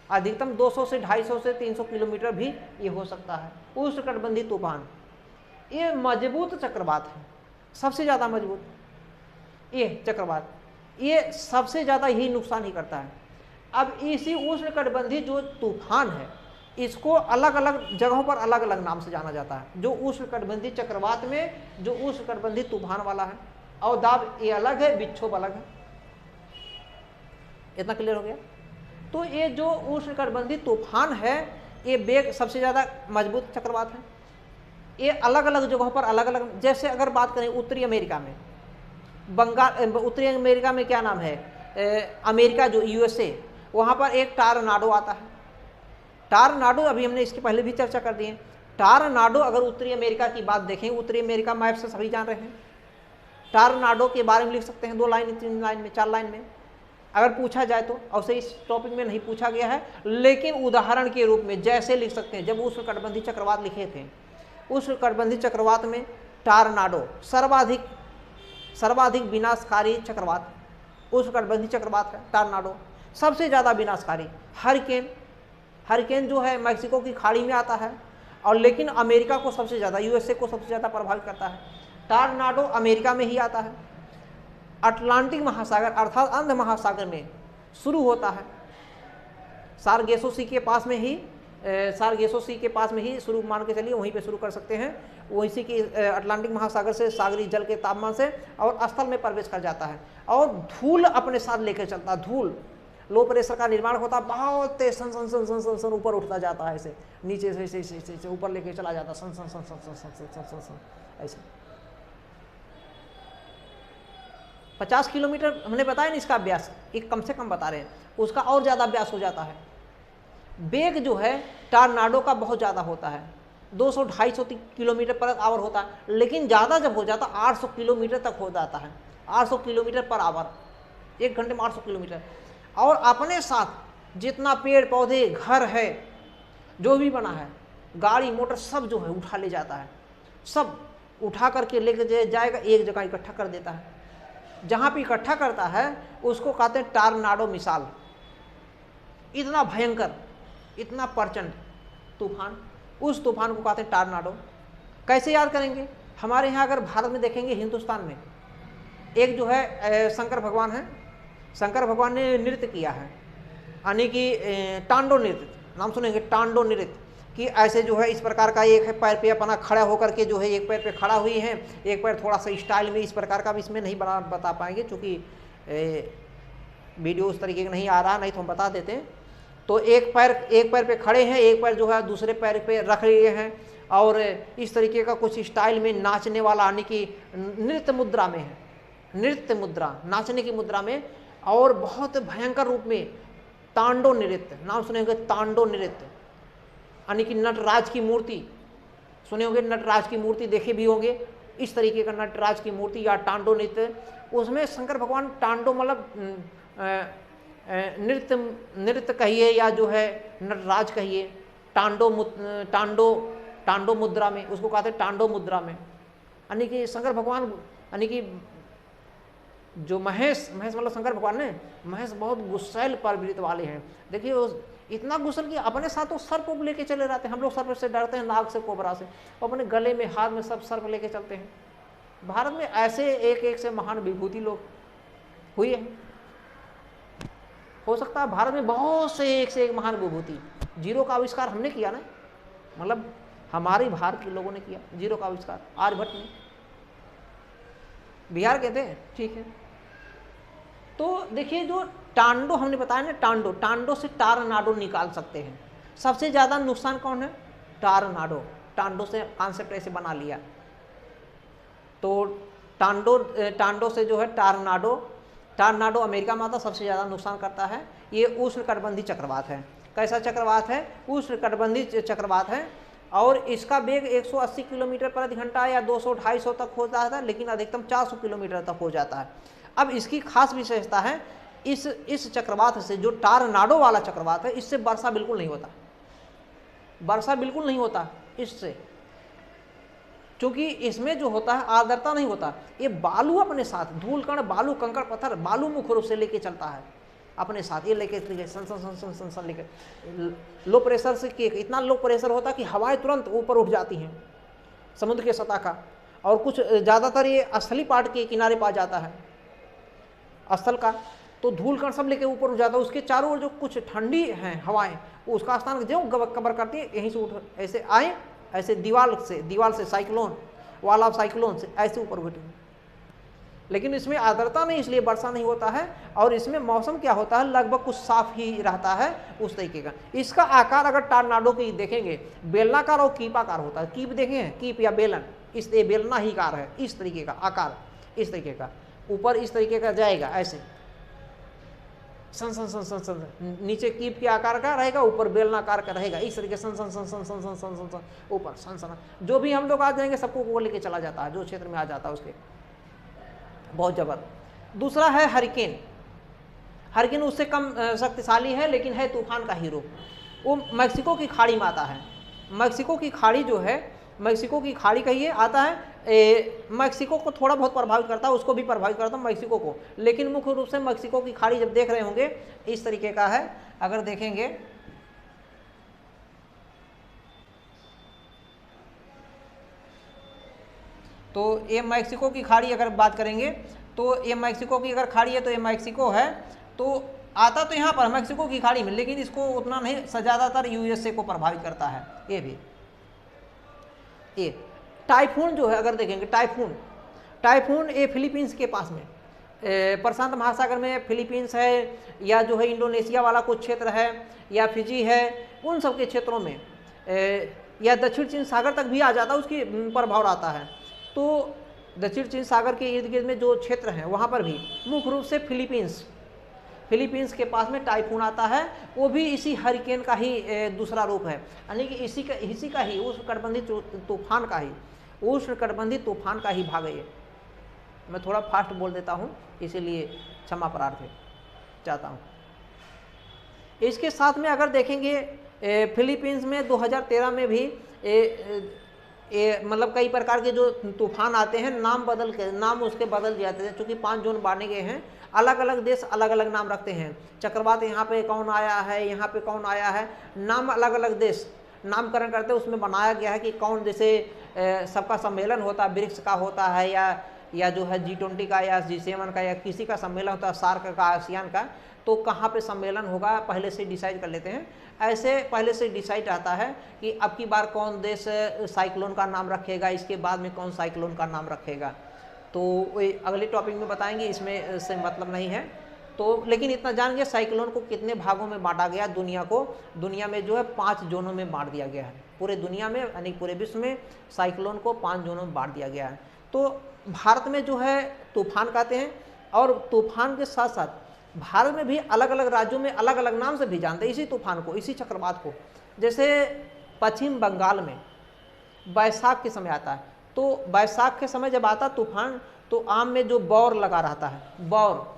अधिकतम 200 से 250 से 300 किलोमीटर भी ये हो सकता है। उष्ण कटिबंधीय तूफान ये मजबूत चक्रवात है, सबसे ज़्यादा मजबूत ये चक्रवात, ये सबसे ज़्यादा ही नुकसान ही करता है। अब इसी उष्ण कटिबंधीय जो तूफान है, इसको अलग अलग जगहों पर अलग अलग नाम से जाना जाता है। जो उष्ण कटिबंधीय चक्रवात में जो उष्ण कटिबंधीय तूफान वाला है, अवदाब ये अलग है, विक्षोभ अलग है। इतना क्लियर हो गया? तो ये जो उष्ण कटिबंधीय तूफान है, ये वेग सबसे ज़्यादा मजबूत चक्रवात है। ये अलग अलग जगहों पर अलग अलग, जैसे अगर बात करें उत्तरी अमेरिका में, बंगाल, उत्तरी अमेरिका में क्या नाम है, अमेरिका जो USA, वहाँ पर एक टारनाडो आता है। टारनाडो अभी हमने इसके पहले भी चर्चा कर दी है। टारनाडो अगर उत्तरी अमेरिका की बात देखें, उत्तरी अमेरिका मैप से सभी जान रहे हैं, टारनाडो के बारे में लिख सकते हैं 2 लाइन, 3 लाइन में, 4 लाइन में अगर पूछा जाए तो। अवश्य इस टॉपिक में नहीं पूछा गया है, लेकिन उदाहरण के रूप में जैसे लिख सकते हैं। जब उष्ण कटिबंधीय चक्रवात लिखे थे, उष्ण कटिबंधीय चक्रवात में टारनाडो सर्वाधिक विनाशकारी चक्रवात, उष्ण कटिबंधीय चक्रवात है टारनाडो, सबसे ज़्यादा विनाशकारी। हरिकेन जो है मैक्सिको की खाड़ी में आता है, और लेकिन अमेरिका को सबसे ज़्यादा, USA को सबसे ज़्यादा प्रभावित करता है। टारनाडो अमेरिका में ही आता है, अटलांटिक महासागर अर्थात अंध महासागर में शुरू होता है, सारगेसो सी के पास में ही सारगेसो सी के पास में ही शुरू मान के चलिए, वहीं पे शुरू कर सकते हैं। वहीं से कि अटलांटिक महासागर से सागरी जल के तापमान से और स्थल में प्रवेश कर जाता है और धूल अपने साथ लेकर चलता है। धूल, लो प्रेशर का निर्माण होता है, बहुत तेज सन सन सन सन सन सन ऊपर उठता जाता है, ऐसे नीचे से ऐसे ऊपर लेके चला जाता है, सन सन सन सन सन सन सन सन सन ऐसे। 50 किलोमीटर हमने बताया ना इसका अभ्यास, एक कम से कम बता रहे हैं, उसका और ज़्यादा अभ्यास हो जाता है। वेग जो है टॉर्नाडो का बहुत ज़्यादा होता है, 200-250 किलोमीटर पर आवर होता है, लेकिन ज़्यादा जब हो जाता 800 किलोमीटर तक हो जाता है, 800 किलोमीटर पर आवर, 1 घंटे में 800 किलोमीटर। और अपने साथ जितना पेड़ पौधे घर है जो भी बना है, गाड़ी मोटर सब जो है उठा ले जाता है, सब उठा करके लेके जाएगा, एक जगह इकट्ठा कर देता है। जहाँ पे इकट्ठा करता है उसको कहते हैं टॉर्नाडो मिसाइल। इतना भयंकर, इतना प्रचंड तूफान, उस तूफान को कहते हैं टॉर्नाडो। कैसे याद करेंगे? हमारे यहाँ अगर भारत में देखेंगे, हिंदुस्तान में एक जो है शंकर भगवान है, शंकर भगवान ने नृत्य किया है, यानी कि टांडो नृत्य, नाम सुनेंगे टांडो नृत्य, कि ऐसे जो है इस प्रकार का एक है पैर पे अपना खड़ा होकर के जो है एक पैर पे खड़ा हुई है, एक पैर थोड़ा सा स्टाइल में, इस प्रकार का भी इसमें नहीं बता पाएंगे क्योंकि वीडियो उस तरीके का नहीं आ रहा, नहीं तो हम बता देते हैं। तो एक पैर पे खड़े हैं, एक पैर जो है दूसरे पैर पे रख लिए हैं और इस तरीके का कुछ स्टाइल में नाचने वाला, यानी कि नृत्य मुद्रा में है, नृत्य मुद्रा, नाचने की मुद्रा में, और बहुत भयंकर रूप में तांडो नृत्य, नाम सुनेंगे तांडो नृत्य, यानी कि नटराज की मूर्ति सुने होंगे, नटराज की मूर्ति देखे भी होंगे, इस तरीके का नटराज की मूर्ति या टांडो नृत्य। उसमें शंकर भगवान टांडो मतलब नृत्य कहिए या जो है नटराज कहिए, टांडो मुद्रा में, उसको कहते हैं टांडो मुद्रा में, यानी कि शंकर भगवान, यानी कि जो महेश मतलब शंकर भगवान ने, महेश बहुत गुस्सैल प्रवृत्ति वाले हैं। देखिए इतना गुस्सल कि अपने साथ तो सर्प लेके चले रहते हैं। हम लोग सर्प से डरते हैं, नाग से, कोबरा से, और अपने गले में हाथ में सब सर्प लेके चलते हैं। भारत में ऐसे एक एक से महान विभूति लोग हुए हैं। हो सकता है भारत में बहुत से एक महान विभूति। जीरो का आविष्कार हमने किया ना, मतलब हमारे भारत के लोगों ने किया जीरो का आविष्कार, आर्यभट्ट ने, बिहार के थे, ठीक है। तो देखिए जो टांडो हमने बताया ना, टांडो से टॉर्नाडो निकाल सकते हैं। सबसे ज़्यादा नुकसान कौन है? टांडो से कॉन्सेप्ट ऐसे बना लिया। तो टांडो से जो है टॉर्नाडो अमेरिका में आता, सबसे ज़्यादा नुकसान करता है। ये उष्णकटिबंधीय चक्रवात है। कैसा चक्रवात है? उष्णकटिबंधीय चक्रवात है, और इसका वेग 180 किलोमीटर प्रति घंटा या 200-250 तक हो जाता है, लेकिन अधिकतम 400 किलोमीटर तक हो जाता है। अब इसकी खास विशेषता है, इस चक्रवात से, जो टॉर्नाडो वाला चक्रवात है, इससे वर्षा बिल्कुल नहीं होता, वर्षा बिल्कुल नहीं होता इससे, क्योंकि इसमें जो होता है आर्द्रता नहीं होता। ये बालू अपने साथ, धूल कण, बालू, कंकड़, पत्थर, बालू मुख्य रूप से लेके चलता है अपने साथ। ये लेके सन लेके लो प्रेशर से, इतना लो प्रेशर होता है कि हवाएं तुरंत ऊपर उठ जाती हैं समुद्र के सतह का, और कुछ ज़्यादातर ये स्थलीय पार्ट के किनारे पा जाता है स्थल का, तो धूल कण सब लेके ऊपर उठ जाता है। उसके चारों ओर जो कुछ ठंडी हैं हवाएं, वो उसका स्थान जो कवर करती है, यहीं से उठ ऐसे आए, ऐसे दीवार से साइक्लोन, वॉल ऑफ साइक्लोन से ऐसे ऊपर उठे। लेकिन इसमें आर्द्रता नहीं, इसलिए वर्षा नहीं होता है, और इसमें मौसम क्या होता है, लगभग कुछ साफ ही रहता है उस तरीके का। इसका आकार अगर टॉर्नाडो की देखेंगे, बेलनाकार और कीपाकार होता है। कीप देखें, कीप या बेलन, इस बेलना ही कार है, इस तरीके का आकार, इस तरीके का, ऊपर इस तरीके का जाएगा ऐसे, सन सन सन सन सन, नीचे कीप के आकार का रहेगा, ऊपर बेलनाकार का रहेगा, इस तरीके सन सन सन सन सन सन सन सन ऊपर सन सन। जो भी हम लोग आ जाएंगे सबको वो लेके चला जाता है, जो क्षेत्र में आ जाता है उसके, बहुत जबरदस्त। दूसरा है हरिकेन। हरिकेन उससे कम शक्तिशाली है, लेकिन है तूफान का हीरो। वो मैक्सिको की खाड़ी में आता है। मैक्सिको की खाड़ी जो है, मैक्सिको की खाड़ी कहिए, आता है, मैक्सिको को थोड़ा बहुत प्रभावित करता है, उसको भी प्रभावित करता है मैक्सिको को, लेकिन मुख्य रूप से मैक्सिको की खाड़ी जब देख रहे होंगे इस तरीके का है। अगर देखेंगे तो ये मैक्सिको की खाड़ी अगर बात करेंगे, तो ये मैक्सिको की अगर खाड़ी है तो ये मैक्सिको है। तो आता तो यहाँ पर मैक्सिको की खाड़ी में, लेकिन इसको उतना नहीं, ज़्यादातर यूएसए को प्रभावित करता है। ये भी ये टाइफून जो है अगर देखेंगे, टाइफून ये फिलीपींस के पास में, प्रशांत महासागर में फिलीपींस है, या जो है इंडोनेशिया वाला कुछ क्षेत्र है, या फिजी है, उन सब के क्षेत्रों में, या दक्षिण चीन सागर तक भी आ जाता है, उसकी प्रभाव आता है। तो दक्षिण चीन सागर के इर्द गिर्द में जो क्षेत्र हैं वहाँ पर भी मुख्य रूप से फिलीपींस के पास में टाइफून आता है। वो भी इसी हरिकेन का ही दूसरा रूप है, यानी कि इसी का ही उष्णकटिबंधीय तूफान का ही भाग है ये। मैं थोड़ा फास्ट बोल देता हूँ, इसीलिए क्षमा प्रार्थी चाहता हूँ। इसके साथ में अगर देखेंगे फिलीपींस में 2013 में भी मतलब कई प्रकार के जो तूफान आते हैं, नाम उसके बदल जाते हैं, चूँकि 5 जोन बांटे गए हैं, अलग अलग देश अलग अलग नाम रखते हैं। चक्रवात यहाँ पे कौन आया है, यहाँ पे कौन आया है, नाम अलग अलग देश नामकरण करते हैं। उसमें बनाया गया है कि कौन, जैसे सबका सम्मेलन होता है, ब्रिक्स का होता है, या जो है G20 का, या G7 का, या किसी का सम्मेलन होता है, सार्क का, आसियान का, तो कहाँ पे सम्मेलन होगा पहले से डिसाइड कर लेते हैं। ऐसे पहले से डिसाइड आता है कि अब की बार कौन देश साइक्लोन का नाम रखेगा, इसके बाद में कौन साइक्लोन का नाम रखेगा, तो अगले टॉपिक में बताएंगे, इसमें से मतलब नहीं है। तो लेकिन इतना जान साइक्लोन को कितने भागों में बांटा गया, दुनिया में जो है 5 जोनों में बांट दिया गया है। पूरे दुनिया में यानी पूरे विश्व में साइक्लोन को 5 जोनों में बांट दिया गया है। तो भारत में जो है तूफान कहते हैं, और तूफान के साथ साथ भारत में भी अलग अलग राज्यों में अलग अलग नाम से भी जानते हैं इसी तूफान को, इसी चक्रवात को। जैसे पश्चिम बंगाल में बैसाख के समय आता है, तो बैसाख के समय जब आता तूफान, तो आम में जो बौर लगा रहता है, बौर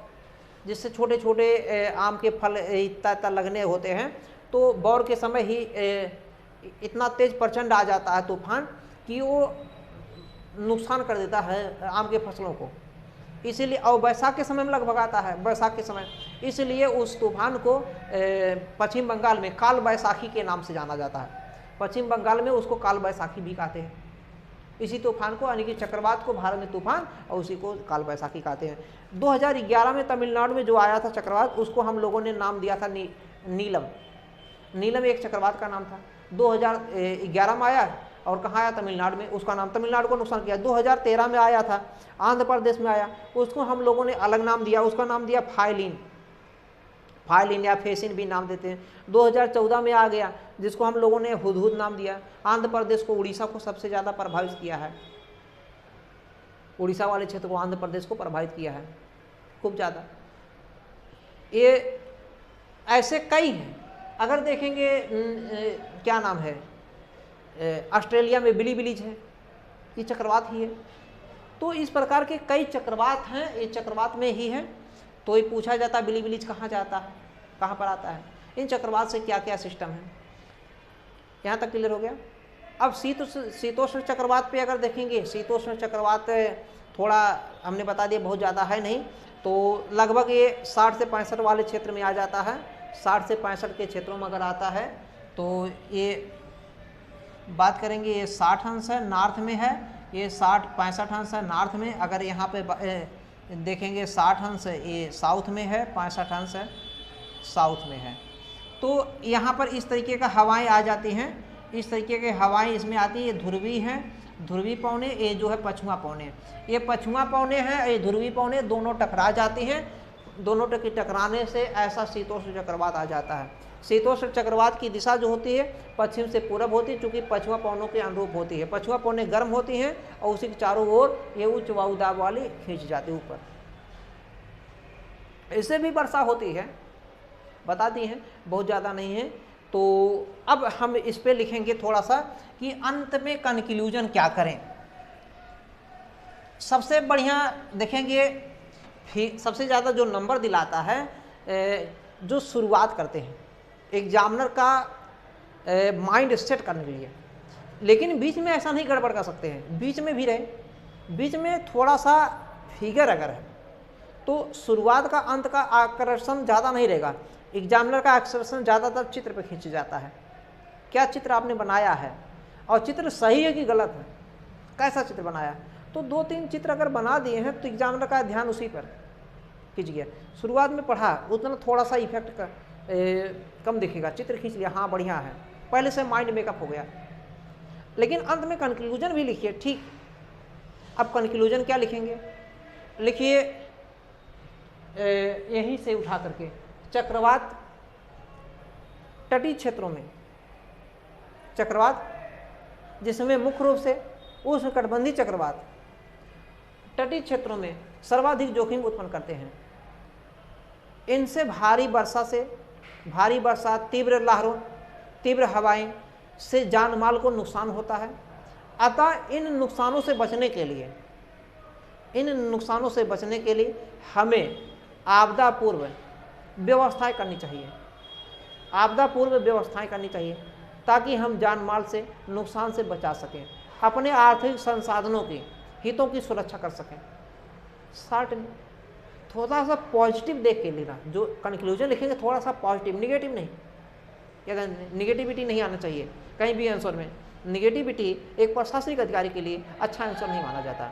जिससे छोटे छोटे आम के फल इतना लगने होते हैं, तो बौर के समय ही इतना तेज प्रचंड आ जाता है तूफान कि वो नुकसान कर देता है आम के फसलों को। इसीलिए, और बैसाख के समय में लगभग आता है, बैसाख के समय, इसलिए उस तूफान को पश्चिम बंगाल में काल बैसाखी के नाम से जाना जाता है। पश्चिम बंगाल में उसको काल बैसाखी भी कहते हैं, इसी तूफान को, यानी कि चक्रवात को भारत में तूफान, और उसी को काल बैसाखी कहते हैं। 2011 में तमिलनाडु में जो आया था चक्रवात, उसको हम लोगों ने नाम दिया था नीलम एक चक्रवात का नाम था। 2011 में आया, और कहाँ आया, तमिलनाडु में, उसका नाम, तमिलनाडु को नुकसान किया। 2013 में आया था, आंध्र प्रदेश में आया, उसको हम लोगों ने अलग नाम दिया, उसका नाम दिया फाइलिन या फेसिन भी नाम देते हैं। 2014 में आ गया, जिसको हम लोगों ने हुदहुद नाम दिया। आंध्र प्रदेश को, उड़ीसा को सबसे ज़्यादा प्रभावित किया है, उड़ीसा वाले क्षेत्र को, आंध्र प्रदेश को प्रभावित किया है खूब ज़्यादा। ये ऐसे कई हैं। अगर देखेंगे क्या नाम है, ऑस्ट्रेलिया में बिलीबिलीज है, ये चक्रवात ही है। तो इस प्रकार के कई चक्रवात हैं, ये चक्रवात में ही है। तो ये पूछा जाता है बिलीबिलीज कहाँ जाता है, कहाँ पर आता है, इन चक्रवात से क्या क्या सिस्टम है। यहाँ तक क्लियर हो गया। अब शीतोष्ण चक्रवात पे अगर देखेंगे, शीतोष्ण चक्रवात थोड़ा हमने बता दिया, बहुत ज़्यादा है नहीं, तो लगभग ये 60 से 65 वाले क्षेत्र में आ जाता है। 60 से 65 के क्षेत्रों में अगर आता है, तो ये बात करेंगे, ये 60 अंश है नॉर्थ में है, ये 65 अंश है नॉर्थ में। अगर यहाँ पे देखेंगे 60 अंश ये साउथ में है, 65 अंश है साउथ में है। तो यहाँ पर इस तरीके का हवाएं आ जाती हैं, इस तरीके के हवाएं इसमें आती है। ये ध्रुवी हैं, ध्रुवी पवने, ये जो है पछुआ पवने, ये पछुआ पवने हैं, ये ध्रुवी पवने, दोनों टकरा जाती हैं। दोनों के टकराने से ऐसा शीतोष्ण चक्रवात आ जाता है। शीतोष्ण चक्रवात की दिशा जो होती है पश्चिम से पूरब होती है, चूँकि पछुआ पवनों के अनुरूप होती है। पछुआ पवनें गर्म होती हैं और उसी के चारों ओर ये उच्च वायुदाब वाली खींच जाती है ऊपर। इससे भी वर्षा होती है, बताती हैं, बहुत ज़्यादा नहीं है। तो अब हम इस पे लिखेंगे थोड़ा सा कि अंत में कंक्लूजन क्या करें। सबसे बढ़िया देखेंगे, सबसे ज़्यादा जो नंबर दिलाता है जो शुरुआत करते हैं एग्जामिनर का माइंड सेट करने के लिए, लेकिन बीच में ऐसा नहीं गड़बड़ कर सकते हैं, बीच में भी रहे, बीच में थोड़ा सा फिगर अगर है तो शुरुआत का अंत का आकर्षण ज़्यादा नहीं रहेगा। एग्जामिनर का आकर्षण ज़्यादातर चित्र पे खींच जाता है, क्या चित्र आपने बनाया है और चित्र सही है कि गलत है, कैसा चित्र बनाया। तो 2-3 चित्र अगर बना दिए हैं तो एग्जामिनर का ध्यान उसी पर, कीजिए। शुरुआत में पढ़ा उतना थोड़ा सा इफेक्ट कम दिखेगा, चित्र खींच लिया, हाँ बढ़िया है, पहले से माइंड मेकअप हो गया, लेकिन अंत में कंक्लूजन भी लिखिए। ठीक, अब कंक्लूजन क्या लिखेंगे? लिखिए यहीं से उठा करके, चक्रवात तटीय क्षेत्रों में, चक्रवात जिसमें मुख्य रूप से उष्णकटिबंधीय चक्रवात तटीय क्षेत्रों में सर्वाधिक जोखिम उत्पन्न करते हैं। इनसे भारी वर्षा, तीव्र लहरों, तीव्र हवाएं से जान माल को नुकसान होता है। अतः इन नुकसानों से बचने के लिए हमें आपदा पूर्व व्यवस्थाएं करनी चाहिए, ताकि हम जान माल से नुकसान से बचा सकें, अपने आर्थिक संसाधनों के हितों की सुरक्षा कर सकें। शॉर्ट में थोड़ा सा पॉजिटिव देख के लेना, जो कंक्लूजन लिखेंगे थोड़ा सा पॉजिटिव, निगेटिव नहीं, या निगेटिविटी नहीं आना चाहिए कहीं भी आंसर में। निगेटिविटी एक प्रशासनिक अधिकारी के लिए अच्छा आंसर नहीं माना जाता।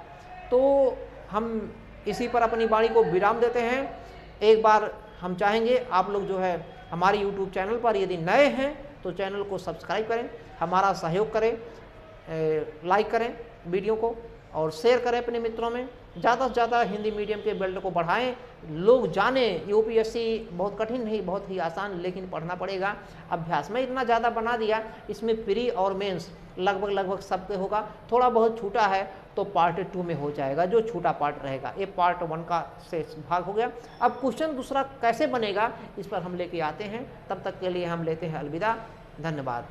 तो हम इसी पर अपनी वाणी को विराम देते हैं। एक बार हम चाहेंगे आप लोग जो है हमारे यूट्यूब चैनल पर यदि नए हैं तो चैनल को सब्सक्राइब करें, हमारा सहयोग करें, लाइक करें वीडियो को और शेयर करें अपने मित्रों में। ज़्यादा से ज़्यादा हिंदी मीडियम के बेल्ट को बढ़ाएं, लोग जाने यूपीएससी बहुत कठिन नहीं, बहुत ही आसान, लेकिन पढ़ना पड़ेगा। अभ्यास में इतना ज़्यादा बना दिया, इसमें प्री और मेंस लगभग सबके होगा। थोड़ा बहुत छूटा है तो पार्ट 2 में हो जाएगा, जो छूटा पार्ट रहेगा। ये पार्ट 1 का शेष भाग हो गया। अब क्वेश्चन दूसरा कैसे बनेगा इस पर हम लेके आते हैं। तब तक के लिए हम लेते हैं अलविदा, धन्यवाद।